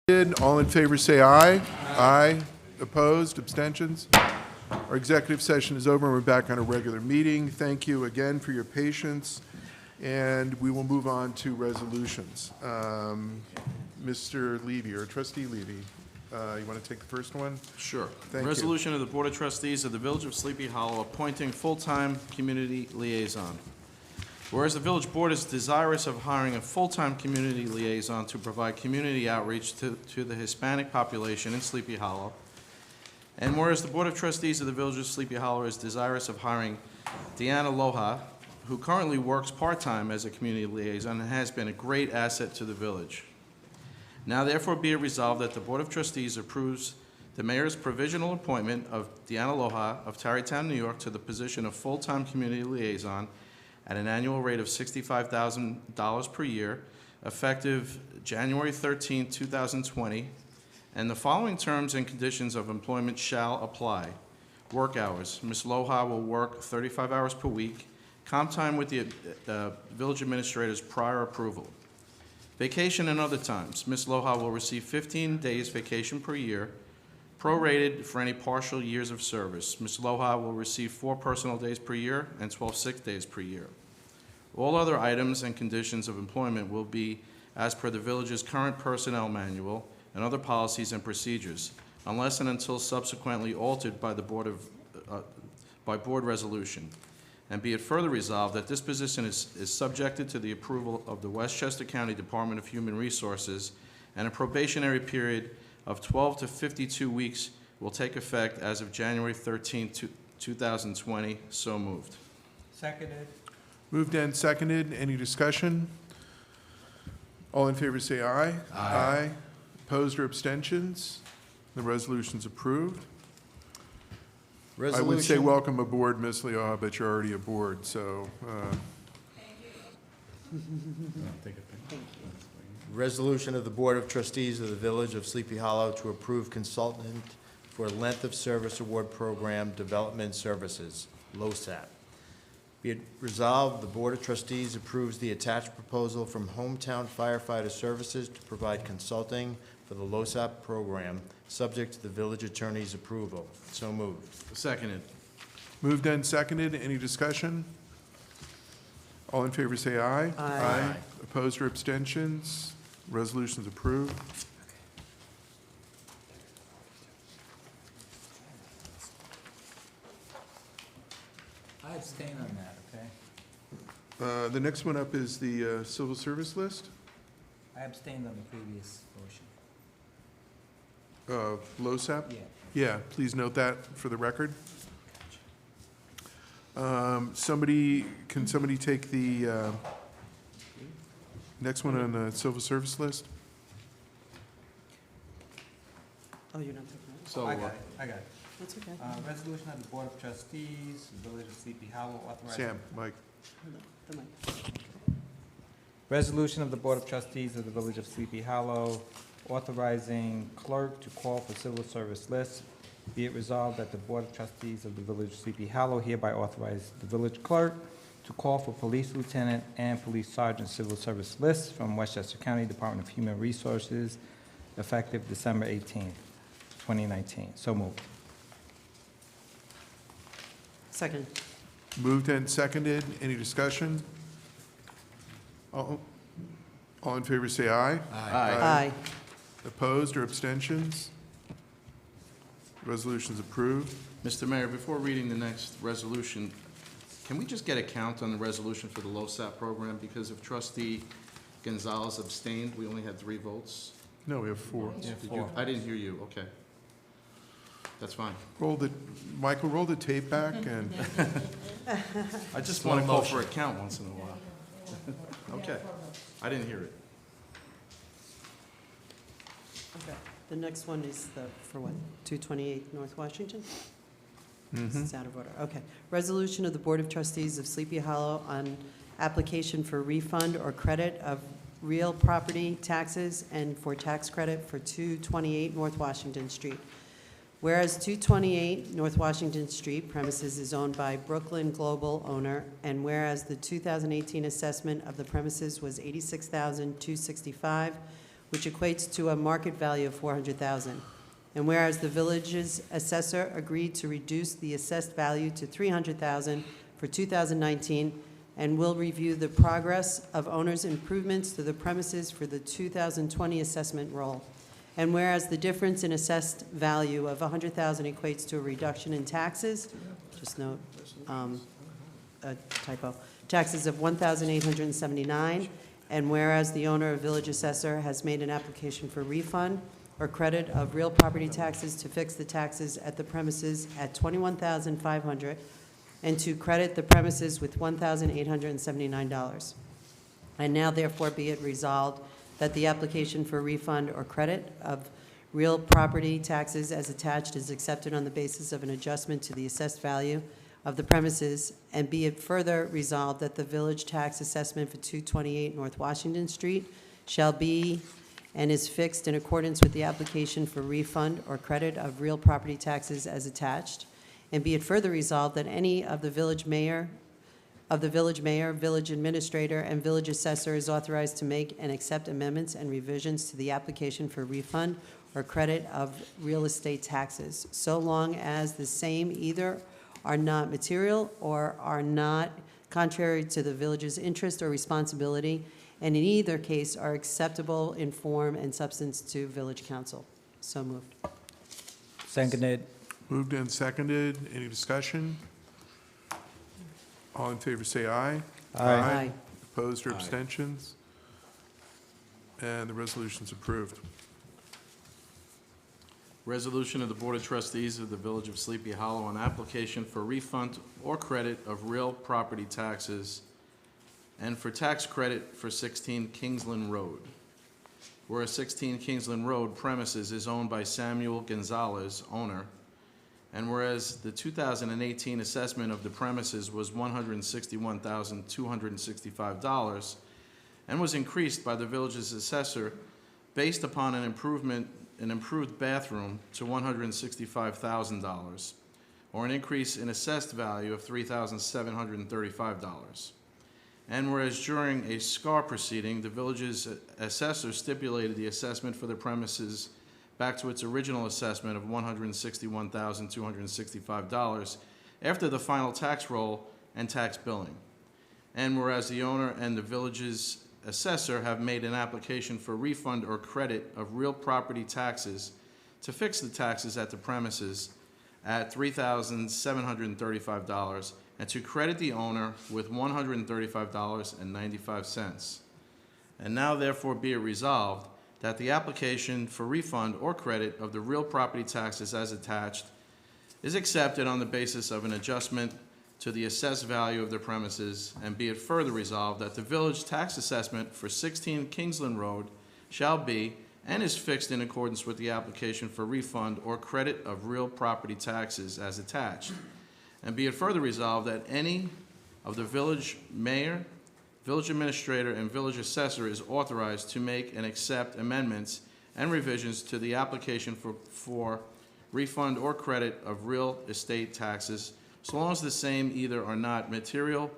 All in favor, say aye. Aye. Opposed, abstentions? Our executive session is over, and we're back on a regular meeting. Thank you again for your patience, and we will move on to resolutions. Mr. Levy, or Trustee Levy, you want to take the first one? Sure. Thank you. Resolution of the Board of Trustees of the Village of Sleepy Hollow appointing full-time community liaison. Whereas the village board is desirous of hiring a full-time community liaison to provide community outreach to the Hispanic population in Sleepy Hollow, and whereas the Board of Trustees of the Village of Sleepy Hollow is desirous of hiring Deanna Loha, who currently works part-time as a community liaison and has been a great asset to the village. Now therefore be it resolved that the Board of Trustees approves the mayor's provisional appointment of Deanna Loha of Tarrytown, New York, to the position of full-time community liaison at an annual rate of $65,000 per year, effective January 13, 2020, and the following terms and conditions of employment shall apply. Work hours. Ms. Loha will work 35 hours per week, comp time with the village administrator's prior approval. Vacation and other times. Ms. Loha will receive 15 days vacation per year, prorated for any partial years of service. Ms. Loha will receive 4 personal days per year and 12 sick days per year. All other items and conditions of employment will be as per the village's current personnel manual and other policies and procedures, unless and until subsequently altered by the board resolution. And be it further resolved that this position is subjected to the approval of the Westchester County Department of Human Resources, and a probationary period of 12 to 52 weeks will take effect as of January 13, 2020. So moved. Seconded. Moved and seconded. Any discussion? All in favor say aye. Aye. Opposed or abstentions? The resolution's approved. I would say welcome aboard, Ms. Leoha, but you're already aboard, so. Resolution of the Board of Trustees of the Village of Sleepy Hollow to approve consultant for Length of Service Award Program Development Services, LoSAP. Be it resolved, the Board of Trustees approves the attached proposal from Hometown Firefighter Services to provide consulting for the LoSAP program, subject to the village attorney's approval. So moved. Seconded. Moved and seconded. Any discussion? All in favor say aye. Aye. Opposed or abstentions? Resolution's approved. I abstain on that, okay? The next one up is the civil service list. I abstained on the previous motion. LoSAP? Yeah. Yeah, please note that for the record. Can somebody take the next one on the civil service list? Oh, you're not taking it? So, I got it. That's okay. Resolution of the Board of Trustees, Village of Sleepy Hollow, authorizing. Sam, Mike. Hold on, the mic. Resolution of the Board of Trustees of the Village of Sleepy Hollow, authorizing clerk to call for civil service lists. Be it resolved that the Board of Trustees of the Village of Sleepy Hollow hereby authorize the village clerk to call for police lieutenant and police sergeant civil service lists from Westchester County Department of Human Resources, effective December 18th, 2019. So moved. Second. Moved and seconded. Any discussion? All in favor say aye. Aye. Opposed or abstentions? Resolution's approved. Mr. Mayor, before reading the next resolution, can we just get a count on the resolution for the LoSAP program? Because if Trustee Gonzalez abstained, we only had 3 votes. No, we have 4. Did you? I didn't hear you, okay. That's fine. Michael, roll the tape back and, I just want to call for a count once in a while. Okay, I didn't hear it. Okay. The next one is for what, 228 North Washington? This is out of order. Okay. Resolution of the Board of Trustees of Sleepy Hollow on application for refund or credit of real property taxes and for tax credit for 228 North Washington Street. Whereas 228 North Washington Street premises is owned by Brooklyn Global owner, and whereas the 2018 assessment of the premises was $86,265, which equates to a market value of $400,000. And whereas the village's assessor agreed to reduce the assessed value to $300,000 for 2019 and will review the progress of owner's improvements to the premises for the 2020 assessment roll. And whereas the difference in assessed value of $100,000 equates to a reduction in taxes, just note, a typo, taxes of $1,879, and whereas the owner or village assessor has made an application for refund or credit of real property taxes to fix the taxes at the premises at $21,500 and to credit the premises with $1,879. And now therefore be it resolved that the application for refund or credit of real property taxes as attached is accepted on the basis of an adjustment to the assessed value of the premises, and be it further resolved that the village tax assessment for 228 North Washington Street shall be and is fixed in accordance with the application for refund or credit of real property taxes as attached, and be it further resolved that any of the village mayor, village administrator, and village assessor is authorized to make and accept amendments and revisions to the application for refund or credit of real estate taxes, so long as the same either are not material or are not contrary to the village's interest or responsibility, and in either case are acceptable in form and substance to village council. So moved. Seconded. Moved and seconded. Any discussion? All in favor say aye. Aye. Opposed or abstentions? And the resolution's approved. Resolution of the Board of Trustees of the Village of Sleepy Hollow on application for refund or credit of real property taxes and for tax credit for 16 Kingsland Road. Whereas 16 Kingsland Road premises is owned by Samuel Gonzalez, owner, and whereas the 2018 assessment of the premises was $161,265 and was increased by the village's assessor based upon an improved bathroom to $165,000, or an increase in assessed value of $3,735. And whereas during a SCAR proceeding, the village's assessor stipulated the assessment for the premises back to its original assessment of $161,265 after the final tax roll and tax billing. And whereas the owner and the village's assessor have made an application for refund or credit of real property taxes to fix the taxes at the premises at $3,735 and to credit the owner with $135.95. And now therefore be it resolved that the application for refund or credit of the real property taxes as attached is accepted on the basis of an adjustment to the assessed value of the premises, and be it further resolved that the village tax assessment for 16 Kingsland Road shall be and is fixed in accordance with the application for refund or credit of real property taxes as attached. And be it further resolved that any of the village mayor, village administrator, and village assessor is authorized to make and accept amendments and revisions to the application for refund or credit of real estate taxes, so long as the same either are not material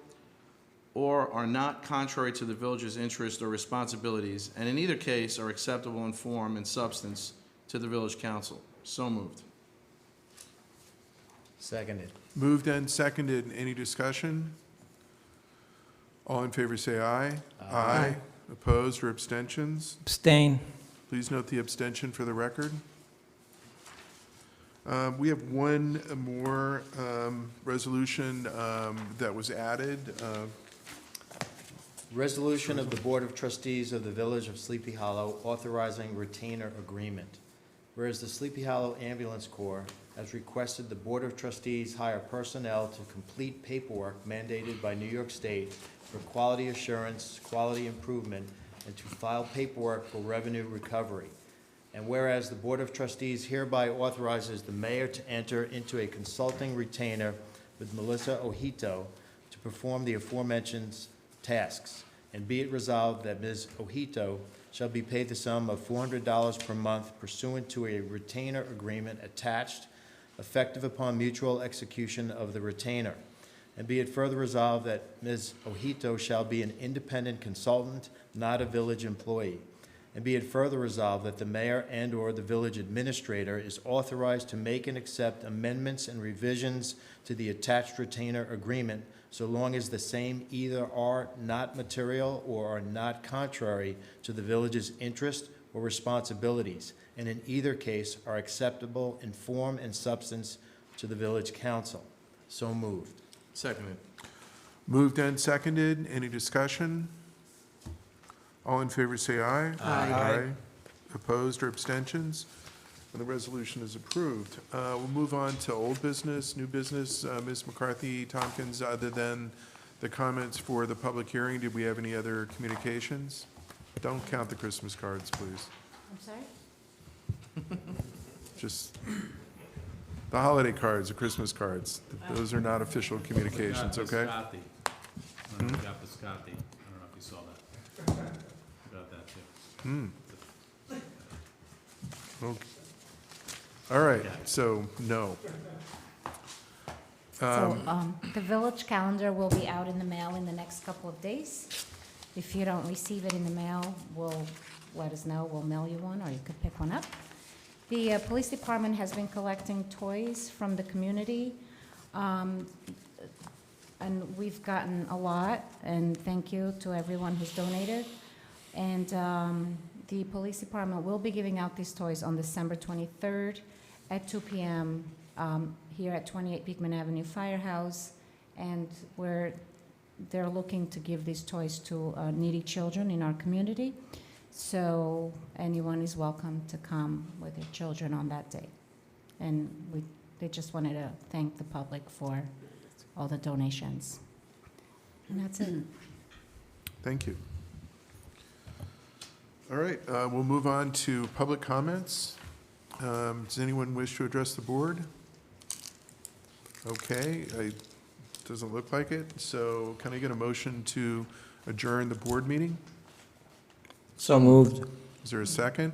or are not contrary to the village's interest or responsibilities, and in either case are acceptable in form and substance to the village council. So moved. Seconded. Moved and seconded. Any discussion? All in favor say aye. Aye. Opposed or abstentions? Abstain. Please note the abstention for the record. We have one more resolution that was added. Resolution of the Board of Trustees of the Village of Sleepy Hollow authorizing retainer agreement. Whereas the Sleepy Hollow Ambulance Corps has requested the Board of Trustees hire personnel to complete paperwork mandated by New York State for quality assurance, quality improvement, and to file paperwork for revenue recovery. And whereas the Board of Trustees hereby authorizes the mayor to enter into a consulting retainer with Melissa Ojito to perform the aforementioned tasks. And be it resolved that Ms. Ojito shall be paid the sum of $400 per month pursuant to a retainer agreement attached, effective upon mutual execution of the retainer. And be it further resolved that Ms. Ojito shall be an independent consultant, not a village employee. And be it further resolved that the mayor and/or the village administrator is authorized to make and accept amendments and revisions to the attached retainer agreement so long as the same either are not material or are not contrary to the village's interest or responsibilities, and in either case are acceptable in form and substance to the village council. So moved. Seconded. Moved and seconded. Any discussion? All in favor say aye. Aye. Opposed or abstentions? And the resolution is approved. We'll move on to old business, new business. Ms. McCarthy Tompkins, other than the comments for the public hearing, did we have any other communications? Don't count the Christmas cards, please. I'm sorry? Just the holiday cards, the Christmas cards. Those are not official communications, okay? I don't know if you got Biscotti. I don't know if you saw that. Got that too. Okay. All right, so, no. So, the village calendar will be out in the mail in the next couple of days. If you don't receive it in the mail, let us know, we'll mail you one, or you could pick one up. The police department has been collecting toys from the community, and we've gotten a lot, and thank you to everyone who's donated. And the police department will be giving out these toys on December 23rd at 2 p.m. Here at 28 Beekman Avenue Firehouse, and they're looking to give these toys to needy children in our community. So anyone is welcome to come with their children on that day. And they just wanted to thank the public for all the donations. And that's it. Thank you. All right, we'll move on to public comments. Does anyone wish to address the board? Okay, doesn't look like it. So can I get a motion to adjourn the board meeting? So moved. Is there a second?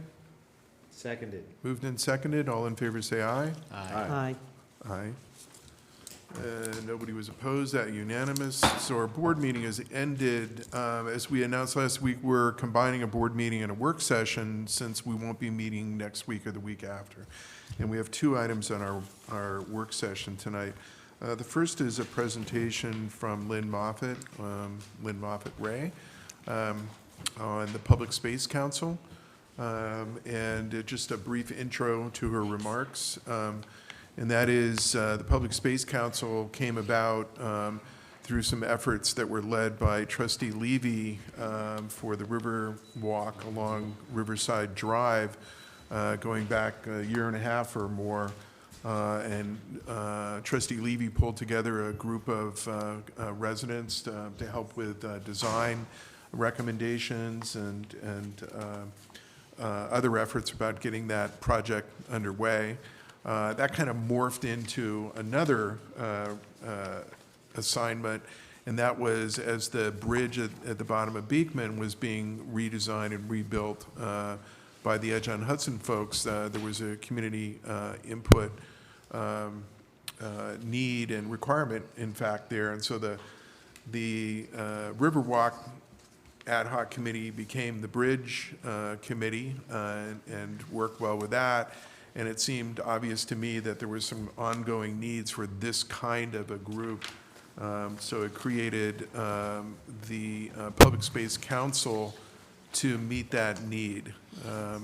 Seconded. Moved and seconded. All in favor say aye. Aye. Aye. Nobody was opposed, that unanimous. So our board meeting is ended. As we announced last week, we're combining a board meeting and a work session since we won't be meeting next week or the week after. And we have two items on our work session tonight. The first is a presentation from Lynn Moffett Ray, on the Public Space Council, and just a brief intro to her remarks. And that is, the Public Space Council came about through some efforts that were led by Trustee Levy for the River Walk along Riverside Drive, going back a year and a half or more. And Trustee Levy pulled together a group of residents to help with design recommendations and other efforts about getting that project underway. That kind of morphed into another assignment, and that was as the bridge at the bottom of Beekman was being redesigned and rebuilt by the Edge on Hudson folks. There was a community input need and requirement, in fact, there. And so the Riverwalk Ad hoc Committee became the Bridge Committee and worked well with that. And it seemed obvious to me that there was some ongoing needs for this kind of a group. So it created the Public Space Council to meet that need.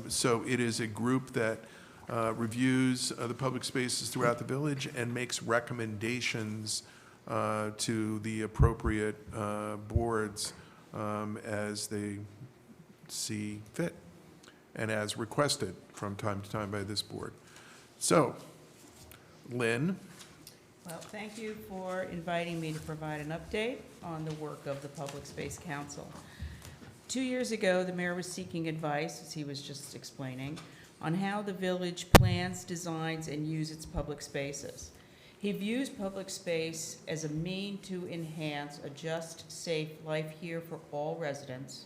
So it is a group that reviews the public spaces throughout the village and makes recommendations to the appropriate boards as they see fit and as requested from time to time by this board. So, Lynn. Well, thank you for inviting me to provide an update on the work of the Public Space Council. 2 years ago, the mayor was seeking advice, as he was just explaining, on how the village plans, designs, and uses its public spaces. He views public space as a mean to enhance a just, safe life here for all residents,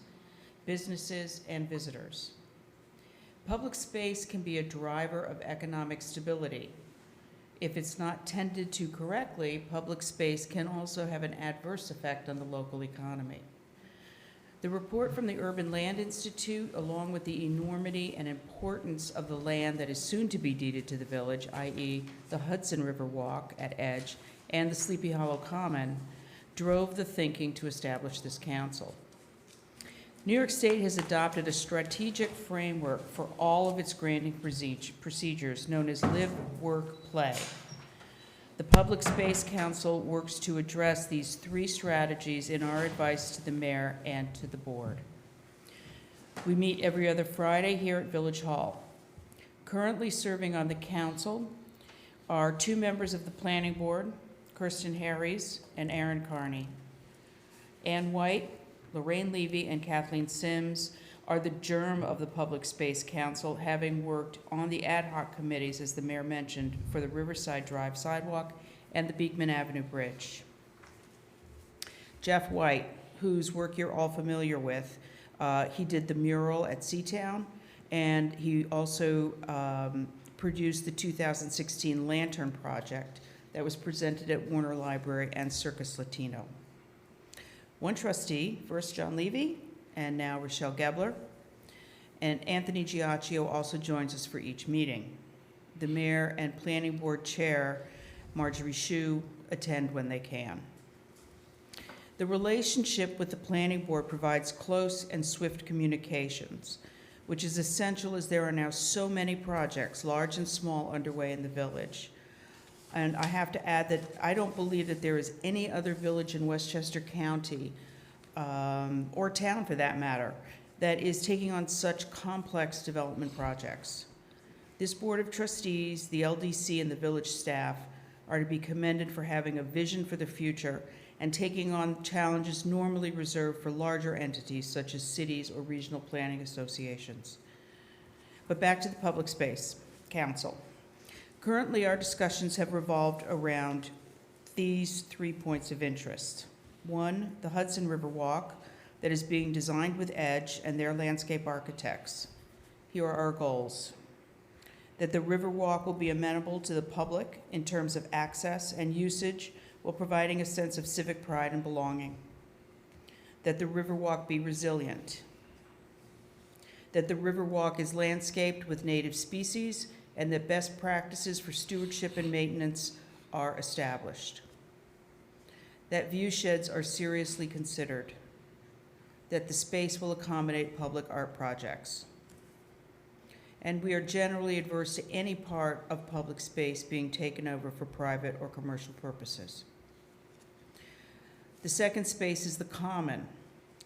businesses, and visitors. Public space can be a driver of economic stability. If it's not tended to correctly, public space can also have an adverse effect on the local economy. The report from the Urban Land Institute, along with the enormity and importance of the land that is soon to be deeded to the village, i.e. the Hudson River Walk at Edge and the Sleepy Hollow Common, drove the thinking to establish this council. New York State has adopted a strategic framework for all of its granting procedures known as Live, Work, Play. The Public Space Council works to address these three strategies in our advice to the mayor and to the board. We meet every other Friday here at Village Hall. Currently serving on the council are 2 members of the planning board, Kirsten Harries and Aaron Carney. Ann White, Lorraine Levy, and Kathleen Sims are the germ of the Public Space Council, having worked on the ad hoc committees, as the mayor mentioned, for the Riverside Drive sidewalk and the Beekman Avenue Bridge. Jeff White, whose work you're all familiar with, he did the mural at Seatown, and he also produced the 2016 Lantern Project that was presented at Warner Library and Circus Latino. One trustee, first John Levy, and now Rochelle Gebler, and Anthony Giacchio also joins us for each meeting. The mayor and planning board chair, Marjorie Shue, attend when they can. The relationship with the planning board provides close and swift communications, which is essential as there are now so many projects, large and small, underway in the village. And I have to add that I don't believe that there is any other village in Westchester County, or town for that matter, that is taking on such complex development projects. This Board of Trustees, the LDC, and the village staff are to be commended for having a vision for the future and taking on challenges normally reserved for larger entities such as cities or regional planning associations. But back to the Public Space Council. Currently, our discussions have revolved around these 3 points of interest. 1, the Hudson River Walk that is being designed with Edge and their landscape architects. Here are our goals. That the Riverwalk will be amenable to the public in terms of access and usage while providing a sense of civic pride and belonging. That the Riverwalk be resilient. That the Riverwalk is landscaped with native species and that best practices for stewardship and maintenance are established. That view sheds are seriously considered. That the space will accommodate public art projects. And we are generally adverse to any part of public space being taken over for private or commercial purposes. The second space is the common,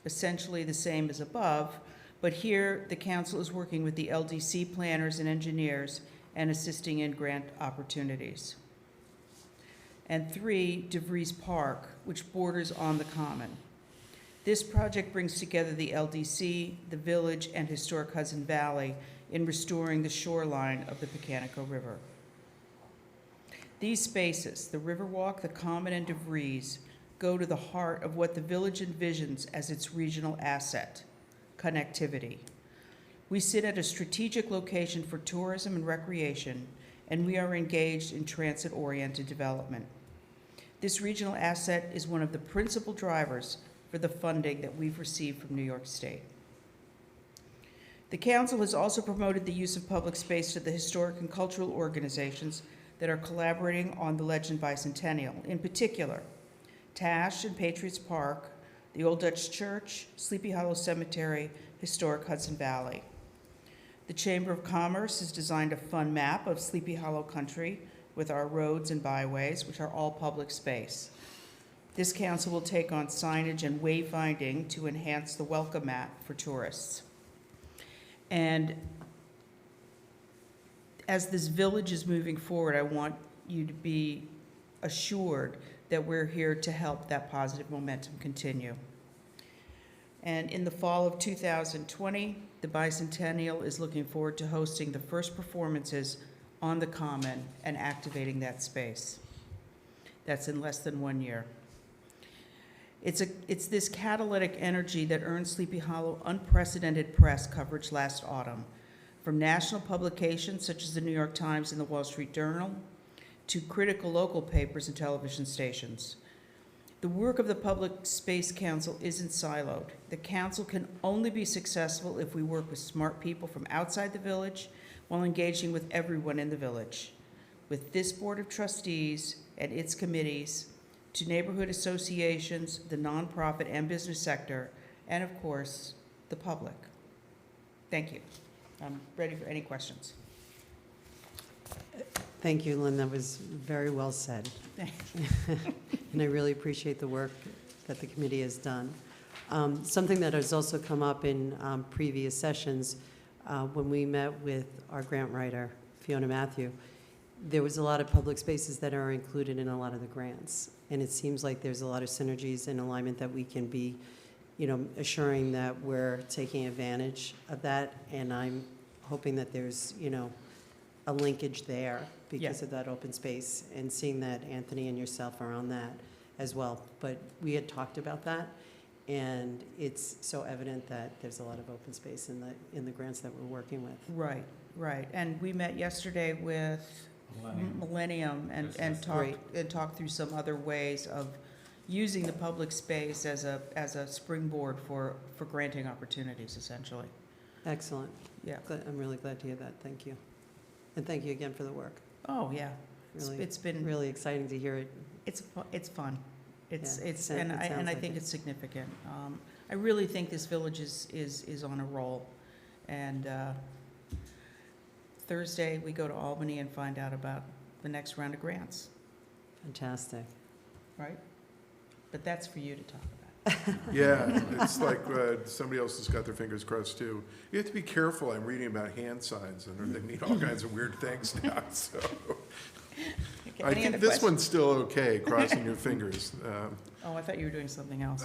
essentially the same as above, but here the council is working with the LDC planners and engineers and assisting in grant opportunities. And 3, DeVries Park, which borders on the common. This project brings together the LDC, the village, and historic Hudson Valley in restoring the shoreline of the Pecanico River. These spaces, the Riverwalk, the Common, and DeVries, go to the heart of what the village envisions as its regional asset, connectivity. We sit at a strategic location for tourism and recreation, and we are engaged in transit-oriented development. This regional asset is one of the principal drivers for the funding that we've received from New York State. The council has also promoted the use of public space to the historic and cultural organizations that are collaborating on the Legend Bicentennial. In particular, Tash and Patriots Park, the Old Dutch Church, Sleepy Hollow Cemetery, historic Hudson Valley. The Chamber of Commerce has designed a fun map of Sleepy Hollow country with our roads and byways, which are all public space. This council will take on signage and wayfinding to enhance the welcome mat for tourists. And as this village is moving forward, I want you to be assured that we're here to help that positive momentum continue. And in the fall of 2020, the Bicentennial is looking forward to hosting the first performances on the Common and activating that space. That's in less than 1 year. It's this catalytic energy that earned Sleepy Hollow unprecedented press coverage last autumn, from national publications such as the New York Times and the Wall Street Journal, to critical local papers and television stations. The work of the Public Space Council isn't siloed. The council can only be successful if we work with smart people from outside the village while engaging with everyone in the village. With this Board of Trustees and its committees, to neighborhood associations, the nonprofit and business sector, and of course, the public. Thank you. I'm ready for any questions. Thank you, Lynn. That was very well said. And I really appreciate the work that the committee has done. Something that has also come up in previous sessions, when we met with our grant writer, Fiona Matthew, there was a lot of public spaces that are included in a lot of the grants. And it seems like there's a lot of synergies and alignment that we can be, assuring that we're taking advantage of that. And I'm hoping that there's, a linkage there because of that open space, and seeing that Anthony and yourself are on that as well. But we had talked about that, and it's so evident that there's a lot of open space in the grants that we're working with. Right, right. And we met yesterday with Millennium and talked through some other ways of using the public space as a springboard for granting opportunities, essentially. Excellent. Yeah. I'm really glad to hear that. Thank you. And thank you again for the work. Oh, yeah. Really, It's been, really exciting to hear it. it's fun. Yeah, And it I sounds like think it. it's significant. I really think this village is on a roll. And Thursday, we go to Albany and find out about the next round of grants, Fantastic. right? But that's for you to talk about. Yeah, it's like somebody else has got their fingers crossed too. You have to be careful. I'm reading about hand signs, and they mean all kinds of weird things now, so. Okay, I any think other this questions? one's still okay, crossing your fingers. Oh, I thought you were doing something else.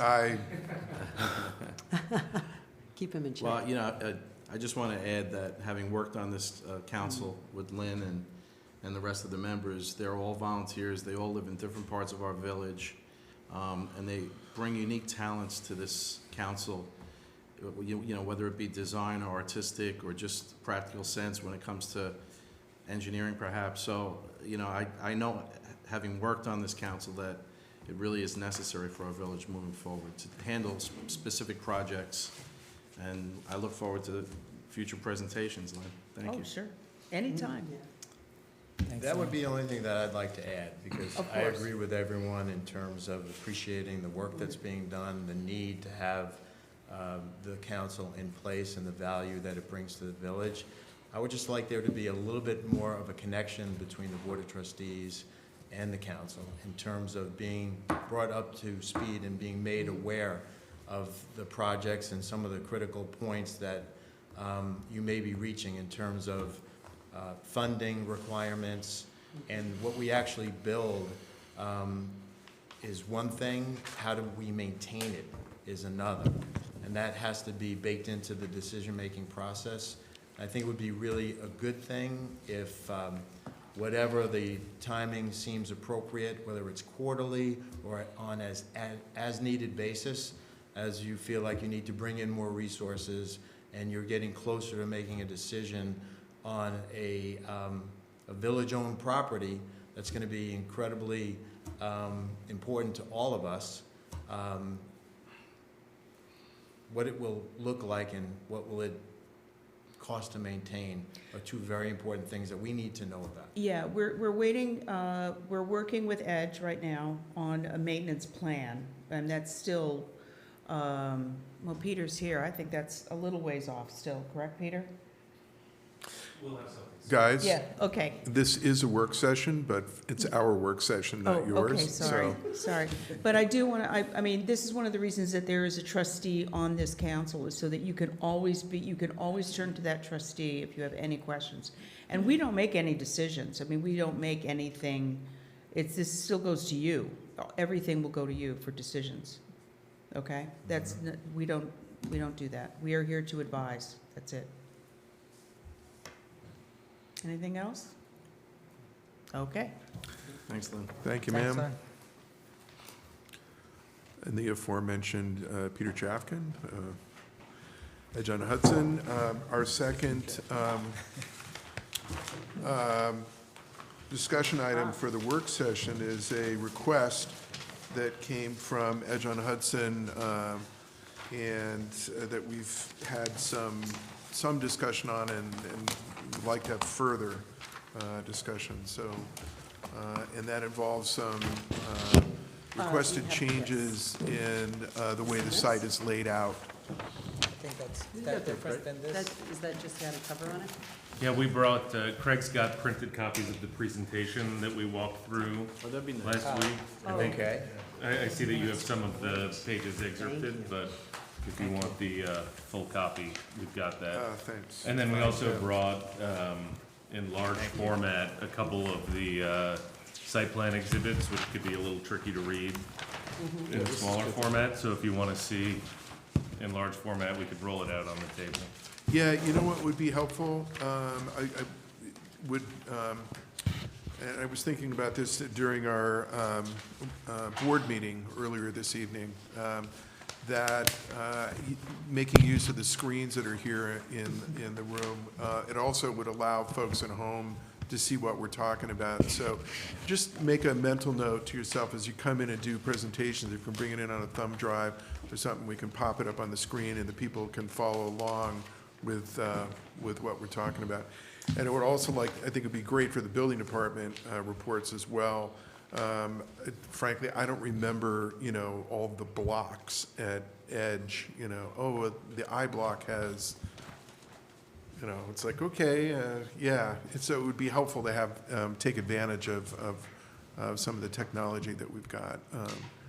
Keep him in check. Well, I just want to add that having worked on this council with Lynn and the rest of the members, they're all volunteers. They all live in different parts of our village, and they bring unique talents to this council, whether it be design or artistic or just practical sense when it comes to engineering perhaps. So, I know, having worked on this council, that it really is necessary for our village moving forward to handle specific projects. And I look forward to future presentations, Lynn. Thank you. Oh, sure. Anytime. That would be the only thing that I'd like to add, because Of I course. agree with everyone in terms of appreciating the work that's being done, the need to have the council in place and the value that it brings to the village. I would just like there to be a little bit more of a connection between the Board of Trustees and the council in terms of being brought up to speed and being made aware of the projects and some of the critical points that you may be reaching in terms of funding requirements, and what we actually build is one thing, how do we maintain it is another. And that has to be baked into the decision-making process. I think it would be really a good thing if whatever the timing seems appropriate, whether it's quarterly or on as needed basis, as you feel like you need to bring in more resources and you're getting closer to making a decision on a village-owned property that's going to be incredibly important to all of us. What it will look like and what will it cost to maintain are two very important things that we need to know about. Yeah, we're waiting, we're working with Edge right now on a maintenance plan, and that's still, well, Peter's here. I think that's a little ways off still, correct, Peter? We'll have something. Guys, Yeah, okay. this is a work session, but it's our work session, not yours. Okay, sorry, sorry. But I do want to, I mean, this is one of the reasons that there is a trustee on this council, is so that you can always turn to that trustee if you have any questions. And we don't make any decisions. I mean, we don't make anything, this still goes to you. Everything will go to you for decisions, okay? We don't do that. We are here to advise, that's it. Anything else? Okay. Thanks, Lynn. Thank you, ma'am. And the aforementioned Peter Chafkin, Edge on Hudson. Our second discussion item for the work session is a request that came from Edge on Hudson, and that we've had some discussion on and would like to have further discussion. So, and that involves some requested changes in the way the site is laid out. I think that's different than this. Is that just got a cover on it? Yeah, we brought, Craig's got printed copies of the presentation that we walked through Oh, that'd be nice. last week. I think, Okay. I see that you have some of the pages excerpted, but if you want the full copy, we've got that. Thanks. And then we also brought, in large format, a couple of the site plan exhibits, which could be a little tricky to read in a smaller format. So if you want to see in large format, we could roll it out on the table. Yeah, you know what would be helpful? I would, and I was thinking about this during our board meeting earlier this evening, that making use of the screens that are here in the room, it also would allow folks at home to see what we're talking about. So just make a mental note to yourself as you come in and do presentations. If you can bring it in on a thumb drive or something, we can pop it up on the screen and the people can follow along with what we're talking about. And it would also I think it'd be great for the building department reports as well. Frankly, I don't remember, all the blocks at Edge, the I block has, it's like, okay, yeah. And so it would be helpful to have, take advantage of some of the technology that we've got.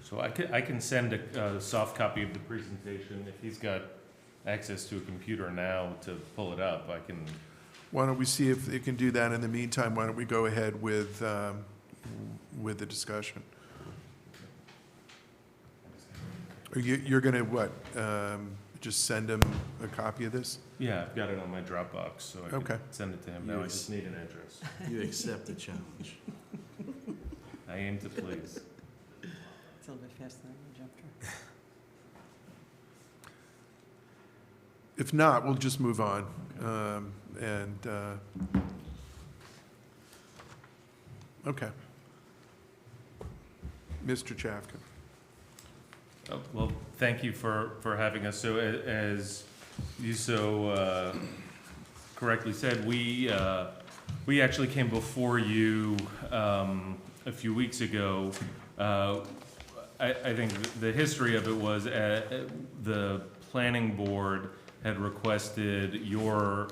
So I can send a soft copy of the presentation. If he's got access to a computer now to pull it up, I can. Why don't we see if it can do that? In the meantime, why don't we go ahead with the discussion? Are you're gonna what? Just send him a copy of this? Yeah, I've got it on my Dropbox, so I Okay. can send it to him. Now I just need an address. You accept the challenge. I aim to please. It's a little bit faster than you jumped through. If not, we'll just move on. Okay. Mr. Chafkin. Well, thank you for having us. So as you so correctly said, we actually came before you a few weeks ago. I think the history of it was the planning board had requested your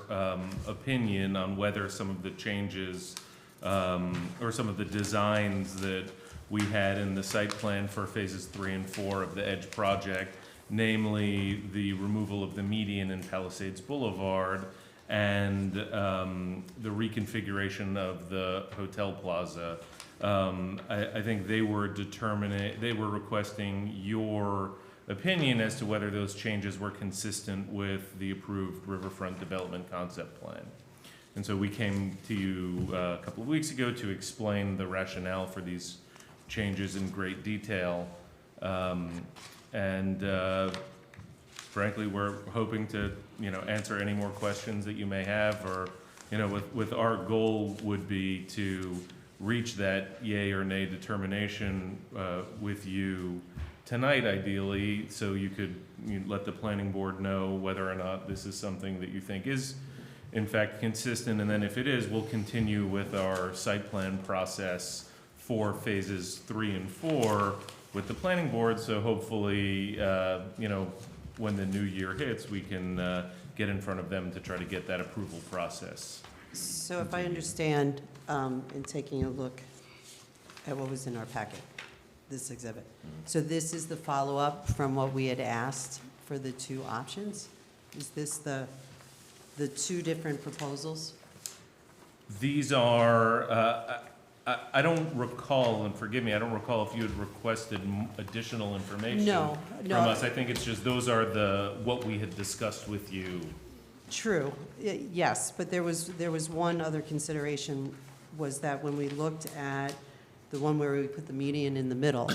opinion on whether some of the changes or some of the designs that we had in the site plan for phases 3 and 4 of the Edge project, namely the removal of the median in Palisades Boulevard and the reconfiguration of the hotel plaza. I think they were requesting your opinion as to whether those changes were consistent with the approved riverfront development concept plan. And so we came to you a couple of weeks ago to explain the rationale for these changes in great detail. Frankly, we're hoping to, answer any more questions that you may have, or, with our goal would be to reach that yay or nay determination with you tonight, ideally, so you could let the planning board know whether or not this is something that you think is in fact consistent. And then if it is, we'll continue with our site plan process for phases 3 and 4 with the planning board. So hopefully, when the new year hits, we can get in front of them to try to get that approval process. So if I understand, in taking a look at what was in our packet, this exhibit, so this is the follow-up from what we had asked for the 2 options? Is this the 2 different proposals? These are, I don't recall, and forgive me, I don't recall if you had requested additional information No. from us. I think it's just those are what we had discussed with you. True, yes, but there was one other consideration, was that when we looked at the one where we put the median in the middle,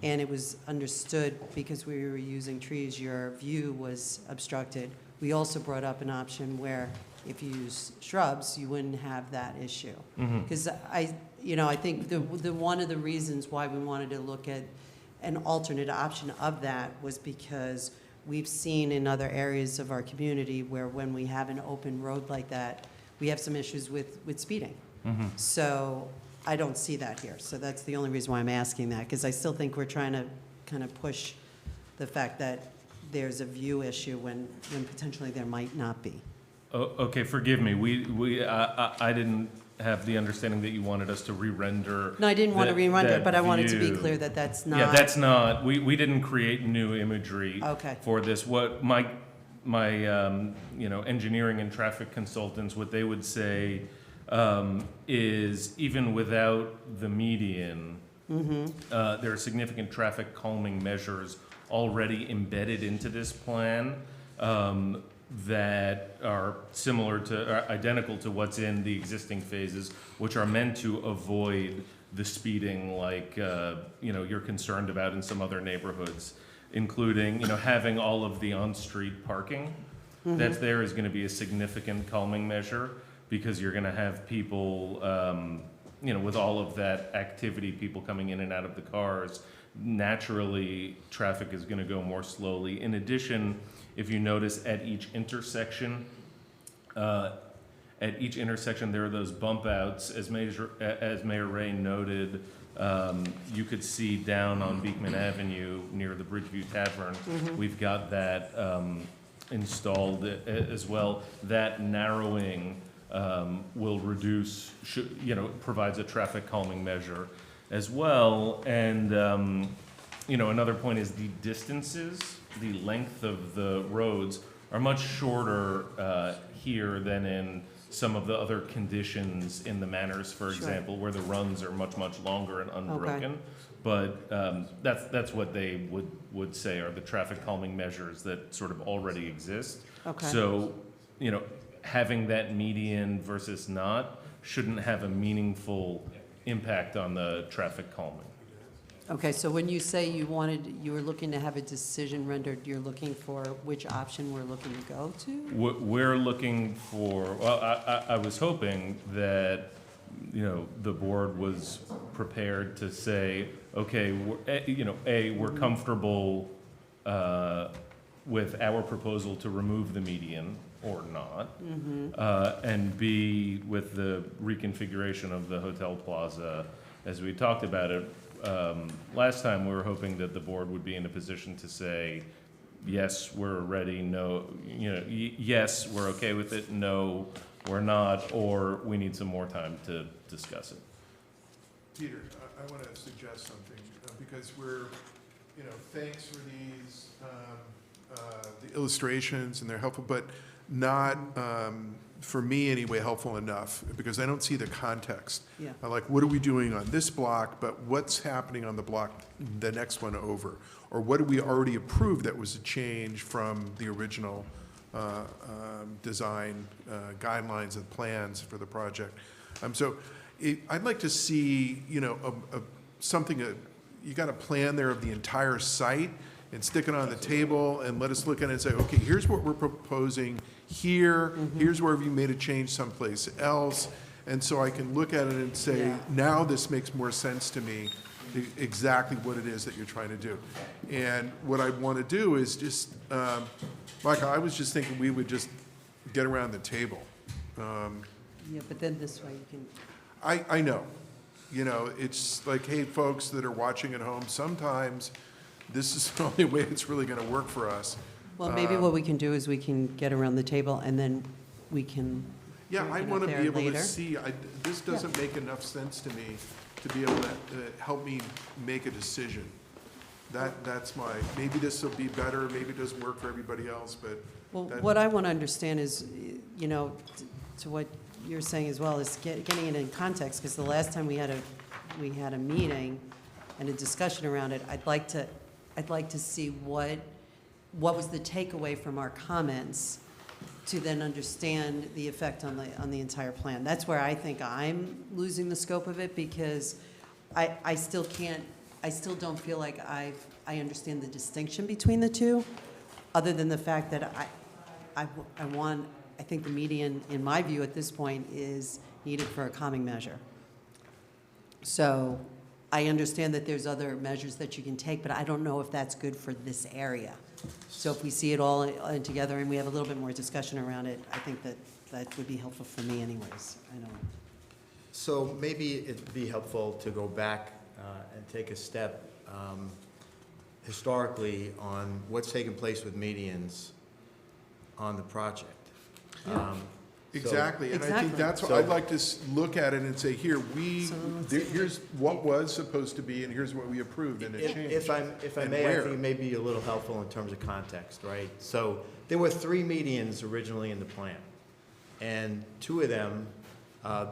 and it was understood because we were using trees, your view was obstructed. We also brought up an option where if you use shrubs, you wouldn't have that issue. Because I think the one of the reasons why we wanted to look at an alternate option of that was because we've seen in other areas of our community where when we have an open road like that, we have some issues with speeding. So I don't see that here. So that's the only reason why I'm asking that, because I still think we're trying to kind of push the fact that there's a view issue when potentially there might not be. Oh, okay, forgive me. I didn't have the understanding that you wanted us to re-render. No, I didn't want to re-render, that but I wanted to be view. clear that that's not. Yeah, that's not, we didn't create new imagery Okay. for this. What my engineering and traffic consultants, what they would say is even without the median, there are significant traffic calming measures already embedded into this plan that are similar to, are identical to what's in the existing phases, which are meant to avoid the speeding like, you're concerned about in some other neighborhoods, including, having all of the on-street parking that's there is going to be a significant calming measure, because you're going to have people, with all of that activity, people coming in and out of the cars, naturally, traffic is going to go more slowly. In addition, if you notice at each intersection, there are those bump outs. As Mayor Ray noted, you could see down on Beekman Avenue near the Bridgeview Tavern, we've got that installed as well. That narrowing will reduce, provides a traffic calming measure as well. And, another point is the distances, the length of the roads are much shorter here than in some of the other conditions in the manors, for example, where the runs are much, much longer and unbroken. But that's what they would say are the traffic calming measures that sort of already exist. Okay. So, having that median versus not shouldn't have a meaningful impact on the traffic calming. Okay, so when you say you were looking to have a decision rendered, you're looking for which option we're looking to go to? We're looking for, well, I was hoping that, the board was prepared to say, okay, we're comfortable with our proposal to remove the median or not, and B, with the reconfiguration of the hotel plaza, as we talked about it, last time, we were hoping that the board would be in a position to say, yes, we're ready, no, yes, we're okay with it, no, we're not, or we need some more time to discuss it. Peter, I want to suggest something, because we're, thanks for these, the illustrations, and they're helpful, but not, for me anyway, helpful enough, because I don't see the context. Yeah. I like, what are we doing on this block, but what's happening on the block, the next one over? Or what did we already approve that was a change from the original design guidelines and plans for the project? So I'd like to see, something, you got a plan there of the entire site, and stick it on the table and let us look at it and say, okay, here's what we're proposing here, here's where you made a change someplace else. And so I can look at it and say, now this makes more sense to me, exactly what it is that you're trying to do. And what I want to do is just, Michael, I was just thinking we would just get around the table. Yeah, but then this way you can. I know, it's like, hey, folks that are watching at home, sometimes this is the only way it's really going to work for us. Well, maybe what we can do is we can get around the table and then we can. Yeah, I bring it want up to there be able later. to see, this doesn't make enough sense to me to be able to help me make a decision. That's my, maybe this will be better, maybe it doesn't work for everybody else, but. Well, what I want to understand is, to what you're saying as well, is getting it in context, because the last time we had a meeting and a discussion around it, I'd like to see what was the takeaway from our comments to then understand the effect on the entire plan. That's where I think I'm losing the scope of it, because I still don't feel like I understand the distinction between the two, other than the fact that I think the median, in my view at this point, is needed for a calming measure. So I understand that there's other measures that you can take, but I don't know if that's good for this area. So if we see it all together and we have a little bit more discussion around it, I think that that would be helpful for me anyways. I don't. So maybe it'd be helpful to go back and take a step historically on what's taken place with medians on the project. Exactly, and I think Exactly. that's what, So- I'd like to look at it and say, here, So let's see. here's what was supposed to be, and here's what we approved, and it changed. If I And may, I where? think it may be a little helpful in terms of context, right? So there were 3 medians originally in the plan, and 2 of them,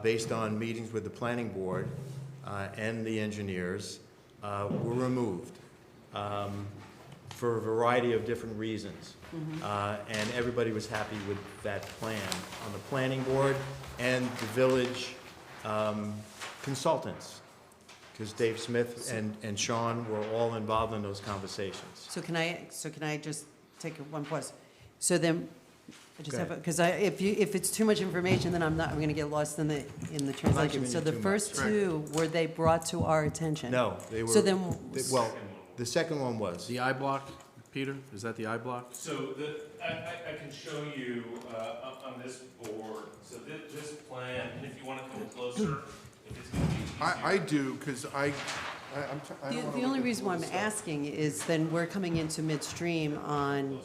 based on meetings with the planning board and the engineers, were removed for a variety of different reasons. And everybody was happy with that plan on the planning board and the village consultants, because Dave Smith and Sean were all involved in those conversations. So can I just take one pause? So then, I just Go have, ahead. because if it's too much information, then I'm gonna get lost in the translation. giving So you the too much. first 2, were they brought to our attention? No, they were. So then, Well, the second one was. The I block, Peter, is that the I block? So I can show you on this board, so this plan, and if you want to come closer, if it's going to be easier. I do, because I don't the wanna only look at reason why I'm the stuff. asking is then we're coming into midstream on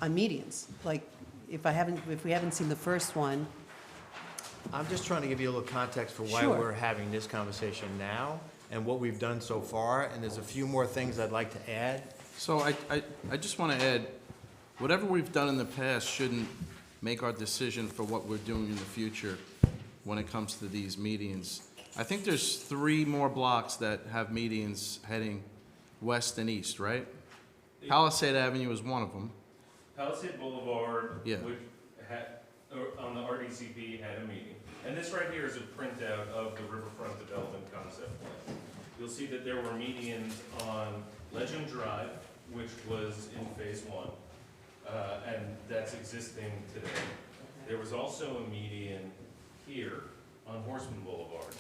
medians. Like, if we haven't seen the first one, I'm just trying to give you a little context for why Sure. we're having this conversation now and what we've done so far, and there's a few more things I'd like to add. So I just want to add, whatever we've done in the past shouldn't make our decision for what we're doing in the future when it comes to these medians. I think there's 3 more blocks that have medians heading west and east, right? Palisade Avenue is one of them. Palisade Boulevard, Yeah. which had, on the RDCP had a meeting. And this right here is a printout of the riverfront development concept plan. You'll see that there were medians on Legend Drive, which was in phase 1, and that's existing today. There was also a median here on Horseman Boulevard.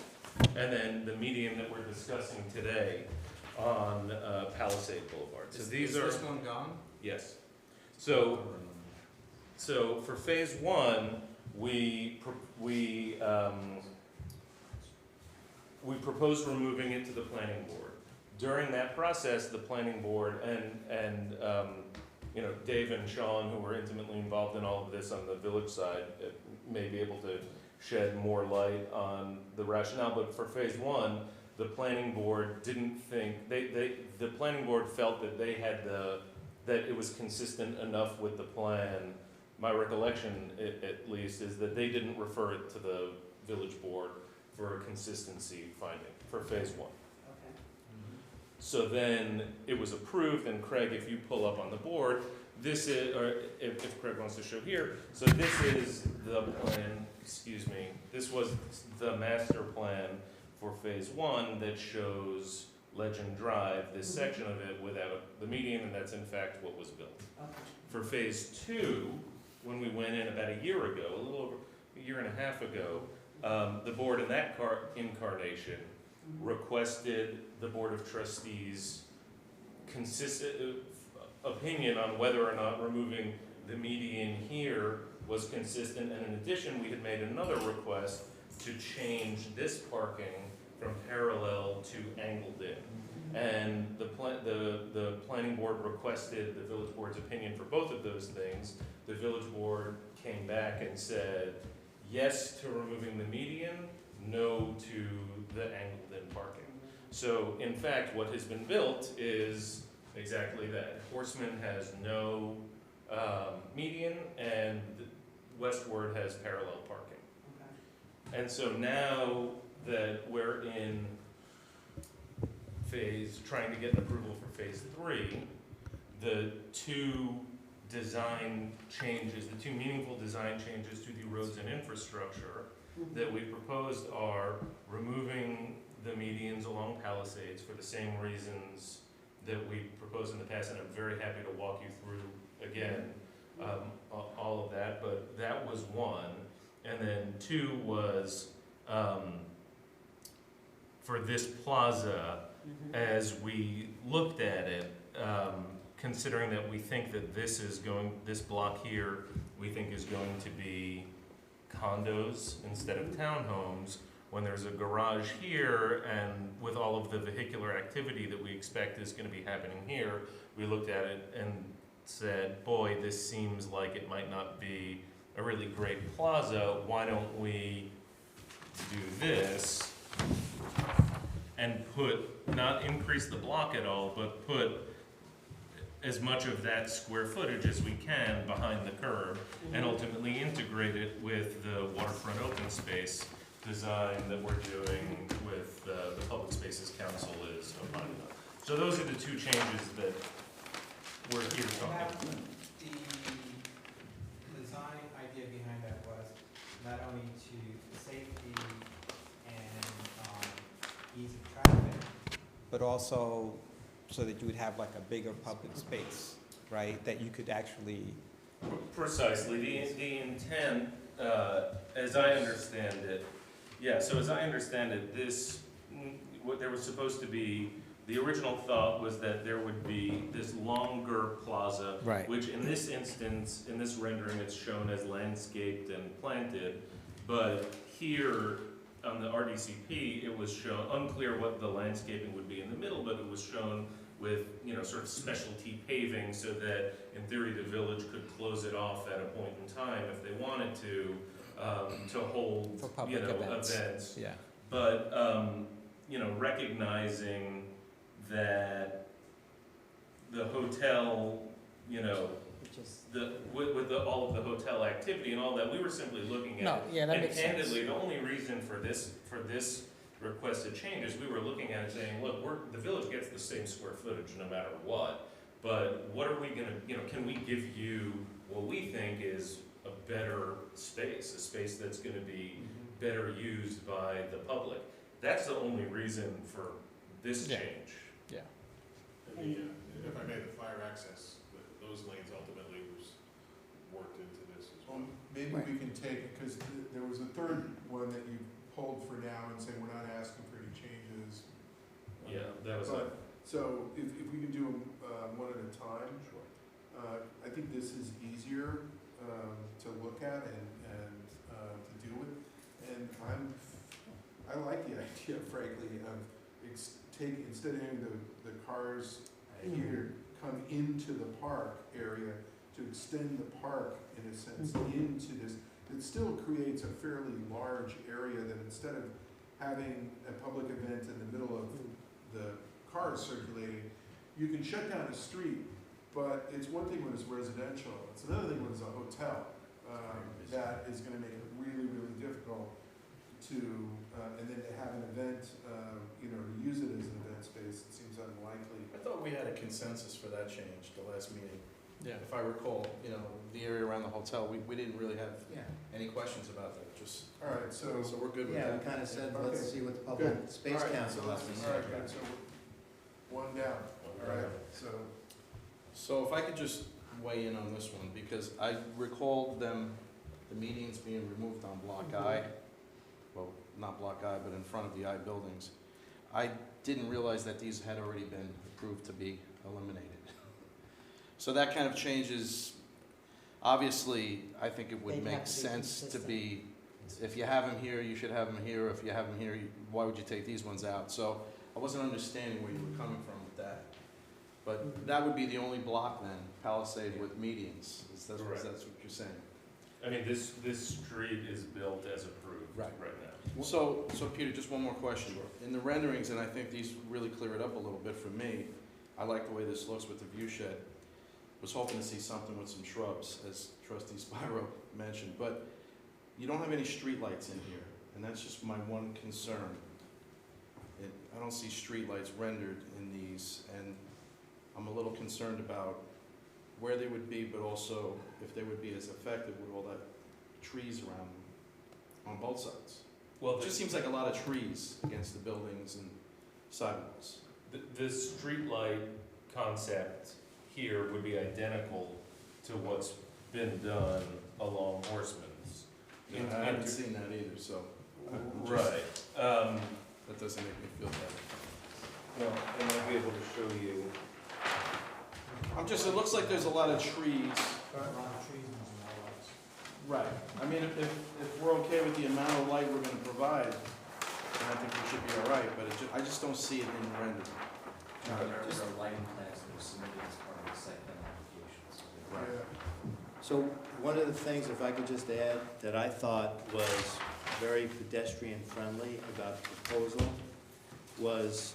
And then the median that we're discussing today on Palisade Boulevard. So these are. Is this one gone? Yes. So for phase 1, we proposed removing it to the planning board. During that process, the planning board and Dave and Sean, who were intimately involved in all of this on the village side, may be able to shed more light on the rationale. But for phase 1, the planning board didn't think, the planning board felt that they had that it was consistent enough with the plan. My recollection, at least, is that they didn't refer it to the village board for a consistency finding for phase 1. So then it was approved, and Craig, if you pull up on the board, this is, or if Craig wants to show here, so this is the plan, this was the master plan for phase 1 that shows Legend Drive, this section of it without the median, and that's in fact what was built. For phase 2, when we went in about a year ago, a little over a year and a half ago, the board in that incarnation requested the Board of Trustees' consistent opinion on whether or not removing the median here was consistent, and in addition, we had made another request to change this parking from parallel to angled in. And the planning board requested the village board's opinion for both of those things. The village board came back and said yes to removing the median, no to the angled in parking. So in fact, what has been built is exactly that. Horseman has no median, and Westward has parallel parking. And so now that we're in trying to get an approval for phase 3, the 2 design changes, the 2 meaningful design changes to the roads and infrastructure that we proposed are removing the medians along Palisades for the same reasons that we proposed in the past, and I'm very happy to walk you through again all of that, but that was 1. And then 2 was for this plaza, as we looked at it, considering that we think that this block here, we think is going to be condos instead of townhomes, when there's a garage here, and with all of the vehicular activity that we expect is gonna be happening here, we looked at it and said, boy, this seems like it might not be a really great plaza, why don't we do this and not increase the block at all, but put as much of that square footage as we can behind the curb, and ultimately integrate it with the waterfront open space design that we're doing with the Public Spaces Council is opining on. So those are the two changes that we're here talking about. The design idea behind that was not only to safety and ease of traffic, but also so that you would have like a bigger public space, right? That you could actually. Precisely. The intent, as I understand it, so as I understand it, what there was supposed to be, the original thought was that there would be this longer plaza, Right. which in this instance, in this rendering, it's shown as landscaped and planted, but here on the RDCP, it was shown, unclear what the landscaping would be in the middle, but it was shown with, sort of specialty paving, so that in theory the village could close it off at a point in time if they wanted to hold, For public events. Yeah. But, recognizing that the hotel, with all of the hotel activity and all that, we were simply looking at it. Yeah, that makes sense. And candidly, the only reason for this requested change is we were looking at it saying, look, the village gets the same square footage no matter what, but what are we gonna, can we give you what we think is a better space, a space that's gonna be better used by the public? That's the only reason for this change. Yeah. And if I may, the fire access, those lanes ultimately was worked into this as well. Maybe we can take, because there was a third one that you pulled for now and say we're not asking for any changes. Yeah, that was But, so if we can do them one at a time. Sure. I think this is easier to look at and to deal with. And I like the idea, frankly, of instead of having the cars here come into the park area, to extend the park in a sense into this. It still creates a fairly large area that instead of having a public event in the middle of the cars circulating, you can shut down a street, but it's one thing when it's residential, it's another thing when it's a hotel. That is gonna make it really, really difficult to, and then to have an event, to use it as an event space, it seems unlikely. I thought we had a consensus for that change the last meeting. Yeah. If I recall, the area around the hotel, we didn't really have any questions about that, just. All right, so we're good with Yeah, that. we kind of said, Okay. let's see what the Public Good. Space All right, Council has to say. all right, good, so one down, all right, so. So if I could just weigh in on this one, because I recalled the meetings being removed on Block I, well, not Block I, but in front of the I buildings. I didn't realize that these had already been approved to be eliminated. So that kind of changes, obviously, I think it would They'd make have to be sense to consistent. be, if you have them here, you should have them here. If you have them here, why would you take these ones out? So I wasn't understanding where you were coming from with that. But that would be the only block then, Palisade with medians, that's what you're saying. I mean, this street is built as approved Right. now. So Peter, just one more question. In the renderings, and I think these really clear it up a little bit for me, I like the way this looks with the view shed. Was hoping to see something with some shrubs, as Trustee Spiro mentioned, but you don't have any streetlights in here, and that's just my one concern. I don't see streetlights rendered in these, and I'm a little concerned about where they would be, but also if they would be as effective with all that trees around them on both sides. Well, It just seems like a lot of trees against the buildings and sidewalks. the streetlight concept here would be identical to what's been done along Horseman's. I haven't seen that either, so. Right. That doesn't make me it looks like there's a lot of trees. Right. I mean, if we're okay with the amount of light we're gonna provide, then I think we should be all right, but I just don't see it in the rendering. There are lighting plans that were submitted as part of the site plan application. Yeah. So one of the things, if I could just add, that I thought was very pedestrian-friendly about the proposal was,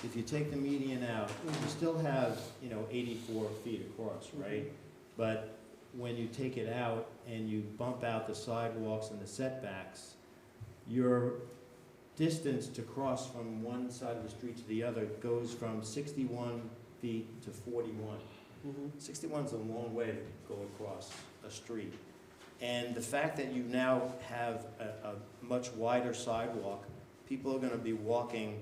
if you take the median out, you still have, 84 feet across, right? But when you take it out and you bump out the sidewalks and the setbacks, your distance to cross from one side of the street to the other goes from 61 feet to 41. 61 is a long way to go across a street. And the fact that you now have a much wider sidewalk, people are going to be walking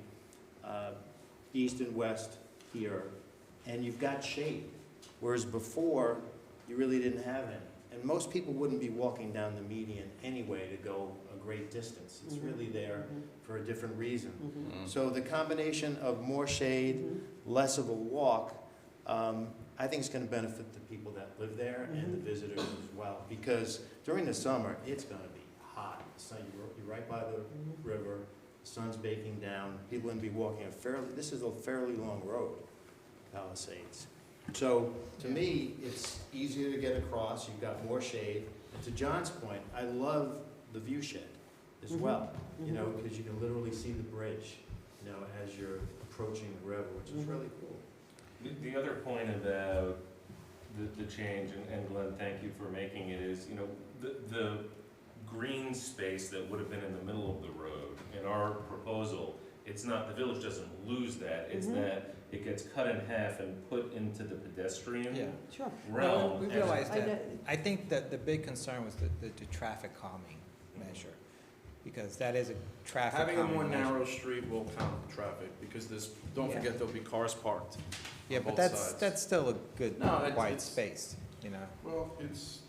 east and west here, and you've got shade. Whereas before, you really didn't have any. And most people wouldn't be walking down the median anyway to go a great distance. It's really there for a different reason. So the combination of more shade, less of a walk, I think it's going to benefit the people that live there and the visitors as well. Because during the summer, it's going to be hot. You're right by the river, the sun's baking down, people are going to be walking this is a fairly long road, Palisades. So to me, it's easier to get across, you've got more shade. And to John's point, I love the view shed as well, because you can literally see the bridge, as you're approaching the river, which is really cool. The other point about the change, and Glenn, thank you for making it, is, the green space that would have been in the middle of the road, in our proposal, it's not, the village doesn't lose that, it's that it gets cut in half and put into the pedestrian Sure. realm. We and- realized that. I think that the big concern was the traffic calming measure, because that is a traffic Having a calming more measure. narrow street will count traffic, because don't forget there'll be cars parked. Yeah, on but both sides. that's still a good No, wide it's- space, Well, it's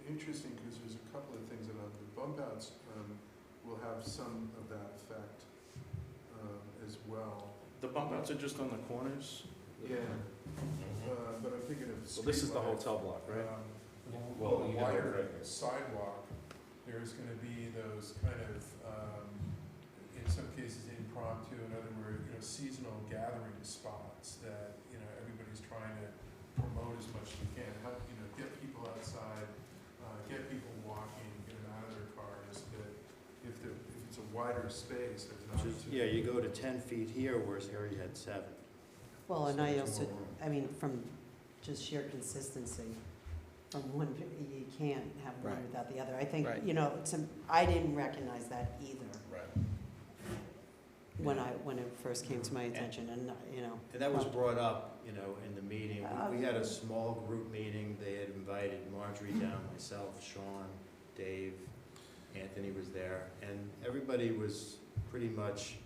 interesting because there's a couple of things about the bump outs will have some of that effect as well. The bump outs are just on the corners? Yeah, but I'm thinking of. Well, this is the streetlight, hotel block, right? Well, A you wider know, sidewalk, there's gonna be those kind of, in some cases impromptu, in other words, seasonal gathering spots that, everybody's trying to promote as much as we can. How, get people outside, get people walking, get them out of their cars, but if it's a wider space, there's an opportunity. Yeah, you go to 10 feet here, whereas here you had 7. Well, and So I there's also, more room. I mean, from just sheer consistency, from one, you can't have one Right. without the other. I think, Right. I didn't recognize that either Right. when it first came to my attention, and. And that was brought up, in the meeting. We had a small group meeting. They had invited Marjorie down, myself, Sean, Dave, Anthony was there. And everybody was pretty much,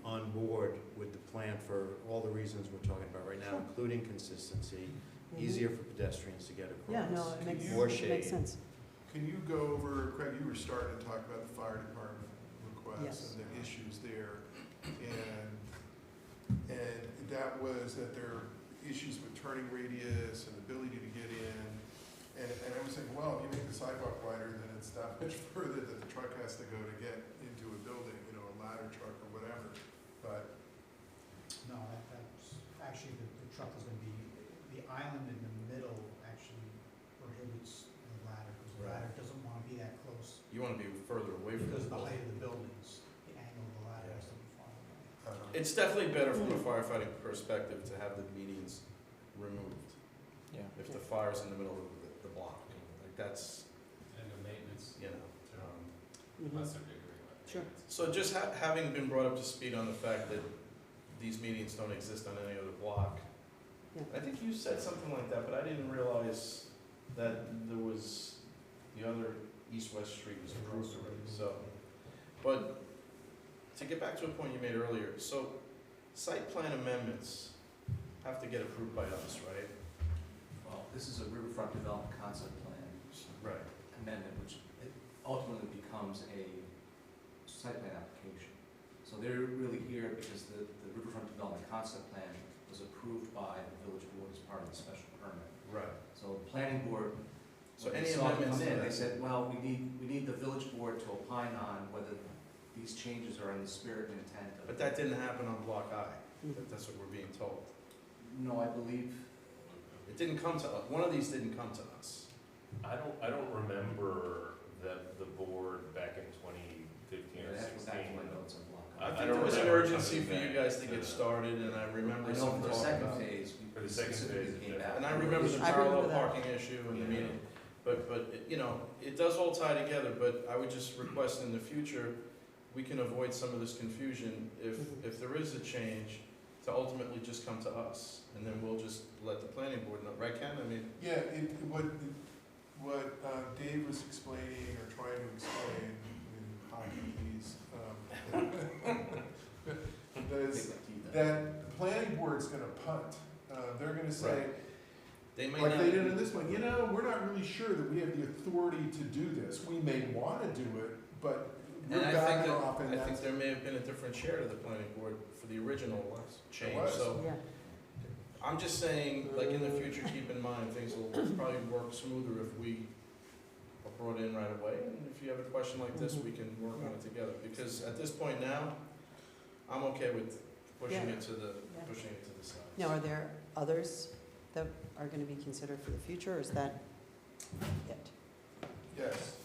on board with the plan for all the reasons we're talking about right now, including consistency, easier for pedestrians to get across. Yeah, no, it makes, More it shade. makes sense. Can you go over, Craig, you were starting to talk about the fire department requests Yes. and the issues there. And that was that there are issues with turning radius and ability to get in. And I was thinking, well, if you make the sidewalk wider, then it's that much further that the truck has to go to get into a building, a ladder truck or whatever. But No, that's, actually, the truck is gonna be, the island in the middle actually prohibits the ladder, because the ladder doesn't wanna be that close. You want to be further away from Because the of the height building. of the buildings, the angle of the ladder has to be far away. It's definitely better from a firefighting perspective to have the medians removed. Yeah. If the fire's in the middle of the block, like that's, And the maintenance, Mhm. lesser degree. Sure. So just having been brought up to speed on the fact that these medians don't exist on any other block, Yeah. I think you said something like that, but I didn't realize that there was, the other east-west street was approved already, so. But to get back to a point you made earlier, so site plan amendments have to get approved by us, right? Well, this is a riverfront development concept plan Right. amendment, which it ultimately becomes a site plan application. So they're really here because the riverfront development concept plan was approved by the village board as part of the special permit. Right. So the planning board, So when any they saw it amendments come to in, that- they said, well, we need the village board to opine on whether these changes are in the spirit and intent of. But that didn't happen on Block I. That's what we're being told. No, I believe, It didn't come to us. One of these didn't come to us. I don't remember the board back in 2015 or I have to go back to 16. my notes on block. I I think don't there was an remember urgency coming for you back guys to to get the- started, and I remember I know some for the talk second about. phase, For we the second specifically phase, came yeah. back. And I remember the I remember parallel that. parking issue in the Yeah. meeting. But, you know, it does all tie together, but I would just request in the future, we can avoid some of this confusion if there is a change, to ultimately just come to us. And then we'll just let the planning board know, right, Ken? I mean, Yeah, what Dave was explaining or trying to explain in hockey keys, is that the planning board's gonna punt. They're gonna say, Right. They may like not. they did in this one, we're not really sure that we have the authority to do this. We may wanna do it, but we're And backing off and I think that's. there may have been a different chair to the planning board for the original change, was. so. Yeah. I'm just saying, like, in the future, keep in mind, things will probably work smoother if we are brought in right away. And if you have a question like this, we can work on it together, because at this point now, I'm okay with pushing Yeah. it to the, Yeah. pushing it to the side. Now, are there others that are going to be considered for the future, or is that it? Yes.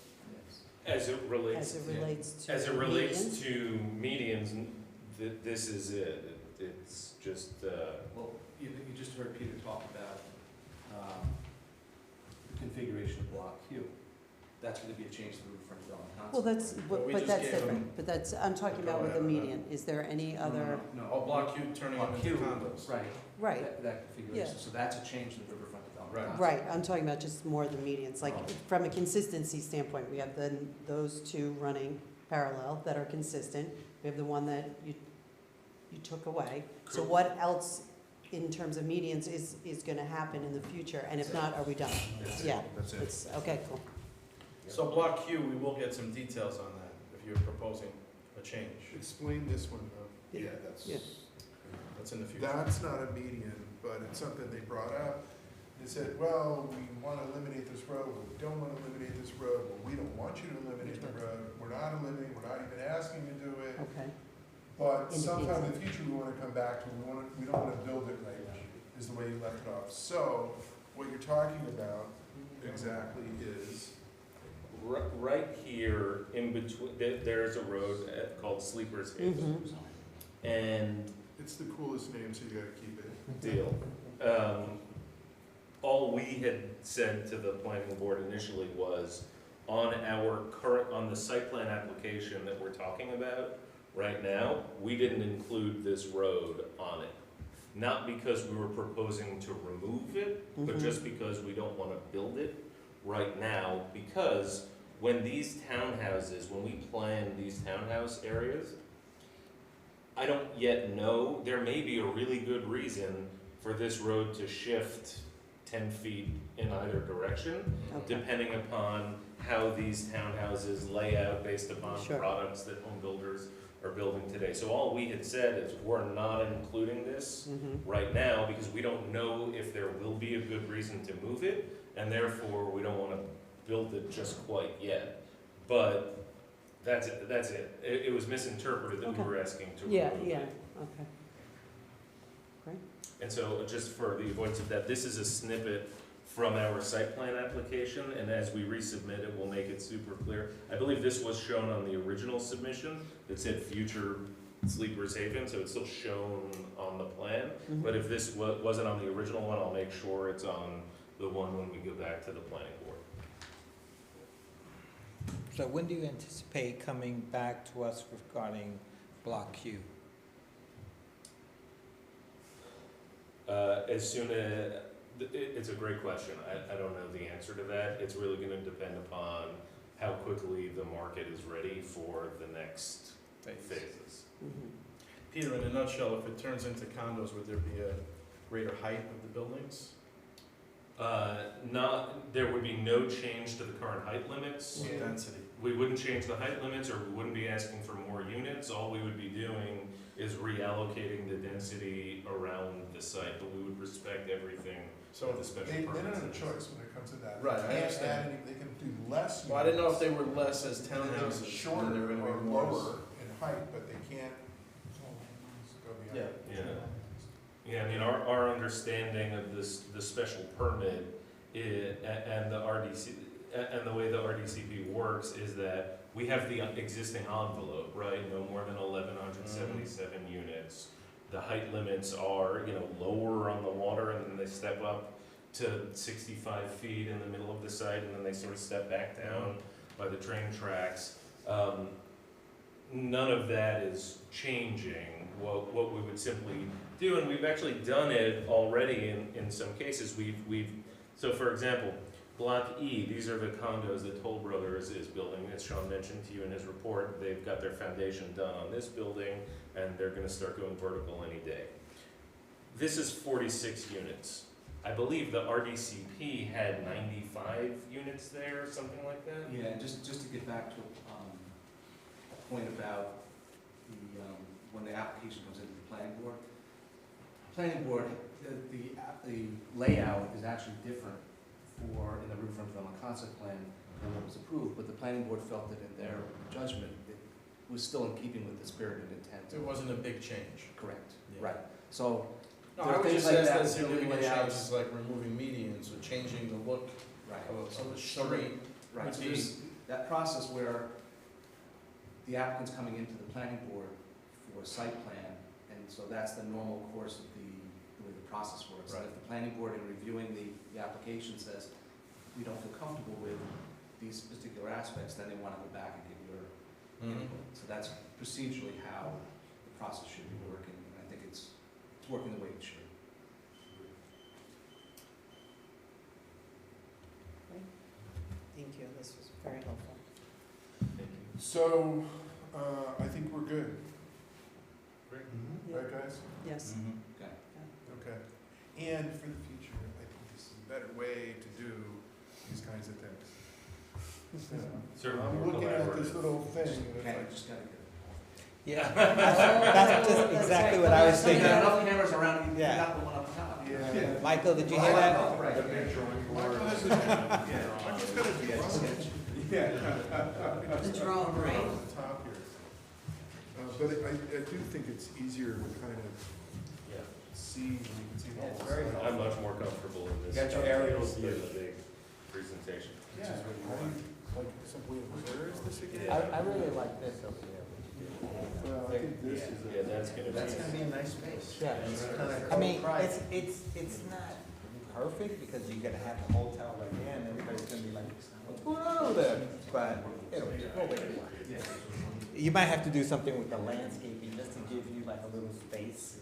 As it relates. As it relates to As it relates medians? to medians, this is it. It's just, Well, you just heard Peter talk about the configuration of block Q. That's going to be a change to the roof frontage on the Well, concept. that's, But we but just that's gave different, them- but that's, I'm talking about with the median. Is there any other, No. Oh, block Q turning them Block into Q, condos. right. right, That configuration, so that's a change to the riverfront development. Right. right, I'm talking about just more the medians, like, Oh. from a consistency standpoint, we have those two running parallel that are consistent, we have the one that you took away. So Cool. what else in terms of medians is gonna happen in the future, and if not, are we done? Yeah, That's it. it's, okay, cool. So block Q, we will get some details on that, if you're proposing a change. Explain this one though. Yeah. Yeah. That's in the future. That's not a median, but it's something they brought up. They said, well, we want to eliminate this road, but we don't want to eliminate this road. Well, we don't want you to eliminate the road. We're not eliminating, we're not even asking you to do it. Okay. But Indicates sometime in it. the future, we want to come back to, we don't want to build it right now, is the way you left it off. So what you're talking about exactly is, right here in between, there's a road called Sleeper's Haven. And it's the coolest name, so you got to keep it. deal. All we had said to the planning board initially was, on the site plan application that we're talking about right now, we didn't include this road on it. Not because we were proposing to remove it, but just because we don't want to build it right now, because when these townhouses, when we plan these townhouse areas, I don't yet know, there may be a really good reason for this road to shift 10 feet in either direction, Okay. depending upon how these townhouses lay out based upon Sure. products that home builders are building today. So all we had said is, we're not including this right now, because we don't know if there will be a good reason to move it, and therefore, we don't want to build it just quite yet. But that's it. It was misinterpreted that we Okay. were asking to remove Yeah, it. yeah, okay. Great. And so, just for the avoidance of that, this is a snippet from our site plan application, and as we resubmit it, we'll make it super clear. I believe this was shown on the original submission that said future Sleeper's Haven, so it's still shown on the plan. But if this wasn't on the original one, I'll make sure it's on the one when we go back to the planning board. So when do you anticipate coming back to us regarding Block Q? As soon as, it's a great question. I don't know the answer to that. It's really gonna depend upon how quickly the market is ready for the next phases. Peter, in a nutshell, if it turns into condos, would there be a greater height of the buildings? There would be no change to the current height limits. Density? We wouldn't change the height limits, or we wouldn't be asking for more units. All we would be doing is reallocating the density around the site, but we would respect everything So with the special they permits. don't have a choice when it comes to that. Right, I They can't understand. add any, they can do less. Well, I didn't know if units. they were less as They're townhouses. shorter and they were gonna be or more as- lower in height, but they can't go beyond. Yeah. Yeah. Yeah, I mean, our understanding of this, the special permit and the RDC, and the way the RDCP works is that we have the existing envelope, right? No more than 1,177 units. The height limits are, lower on the water, and then they step up to 65 feet in the middle of the site, and then they sort of step back down by the train tracks. None of that is changing. What we would simply do, and we've actually done it already in some cases, so for example, Block E, these are the condos that Toll Brothers is building, as Sean mentioned to you in his report. They've got their foundation done on this building, and they're gonna start going vertical any day. This is 46 units. I believe the RDCP had 95 units there, something like that? Yeah, and just to get back to a point about the, when the application comes into the planning board. Planning board, the layout is actually different for, in the riverfront development concept plan than what was approved, but the planning board felt that in their judgment, it was still in keeping with the spirit and intent. It wasn't a big change. Correct, Yeah. right. So, No, there I are would things just like ask that, that building significant layouts. changes like removing medians or changing the look right. of a street. Right, would so be- there's that process where the applicant's coming into the planning board for a site plan, and so that's the normal course of the way the process works. And Right. if the planning board in reviewing the application says, we don't feel comfortable with these particular aspects, then they want to go back and give your input. So that's procedurally how the process should be working, and I think it's working the way it should. Thank you, this was very helpful. So, I think we're good, Great. right, guys? Yes. Okay. Okay. And for the future, I think this is a better way to do these kinds of things. Certainly I'm more looking at this collaborative. little thing, and it's Okay, like, just gotta get it. Yeah, that's just exactly what I was So you thinking. got enough cameras around, you Yeah. got the one up top. yeah. Michael, did you hear that? Right. Michael has a, Michael's got a drawing. The drawing, right? On the top here. But I do think it's easier to kind of Yeah. see, when you can see the whole Very site. I'm much more comfortable in this. You got your stuff aerial than view. the big presentation. Yeah, like, simply, where is this again? I really like this over here. Well, I think this is Yeah, that's gonna be. a nice space. Yeah, I mean, it's not perfect because you're gonna have the hotel right there and everybody's gonna be like, what's going on over there? But it'll make it work. You might have to do something with the landscaping just to give you like a little space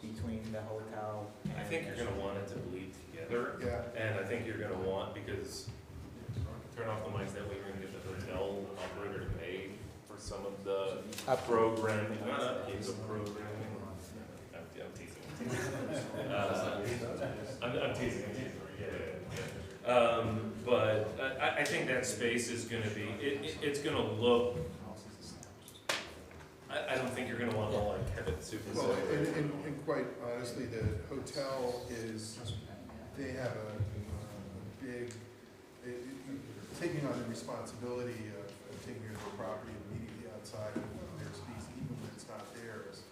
between the hotel and. I think you're gonna want it to bleed together, Yeah. and I think you're gonna want, because, turn off the mics, that way you're gonna get the hotel operator to pay for some of the programming, not upkeep, but programming. I'm teasing. I'm teasing, yeah. But I think that space is gonna be, it's gonna look, I don't think you're gonna want all like Kevin super. Well, and quite honestly, the hotel is, they have a big, taking on the responsibility of taking care of the property immediately outside of their space, even when it's not theirs.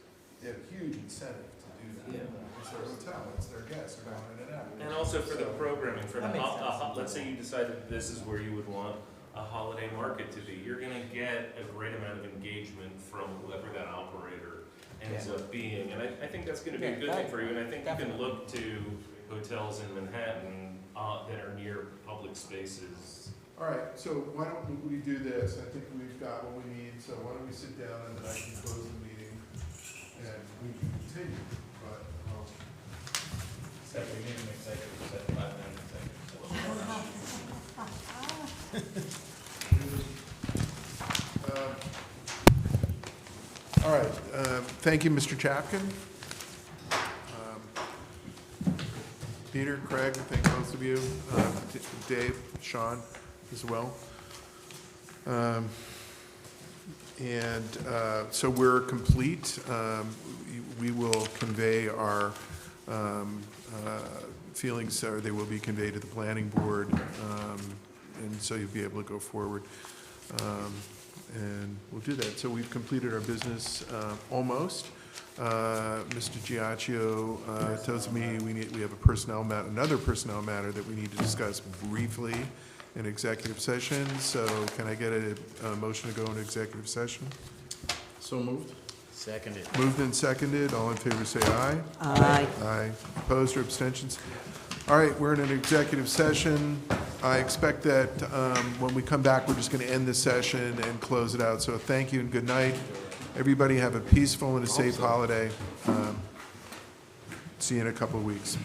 They have a huge incentive to do that. It's their hotel, it's their guests, they're going in and out. And also for the programming, for the, That makes let's say you decided this is where you would want a holiday market to be, you're gonna get a great amount of engagement from whoever that operator ends up being. And I think that's gonna be a good thing for you, and I think you can look to hotels in Manhattan, that are near public spaces. All right, so why don't we do this? I think we've got what we need, so why don't we sit down and then I can close the meeting and we can continue, but, Except we need an executive session, 5-minute all right, thank you, Mr. Chapkin. Peter, Craig, thank both of you, Dave, Sean as well. And so we're complete. We will convey our feelings, or they will be conveyed to the planning board, and so you'll be able to go forward. And we'll do that. So we've completed our business almost. Mr. Giacchio tells me we have a personnel matter, another personnel matter that we need to discuss briefly in executive session. So can I get a motion to go into executive session? So moved. Seconded. Moved and seconded. All in favor, say aye. Aye. Aye. Opposed or abstentions? All right, we're in an executive session. I expect that when we come back, we're just going to end this session and close it out. So thank you and good night. Everybody have a peaceful and a safe holiday. See you in a couple of weeks.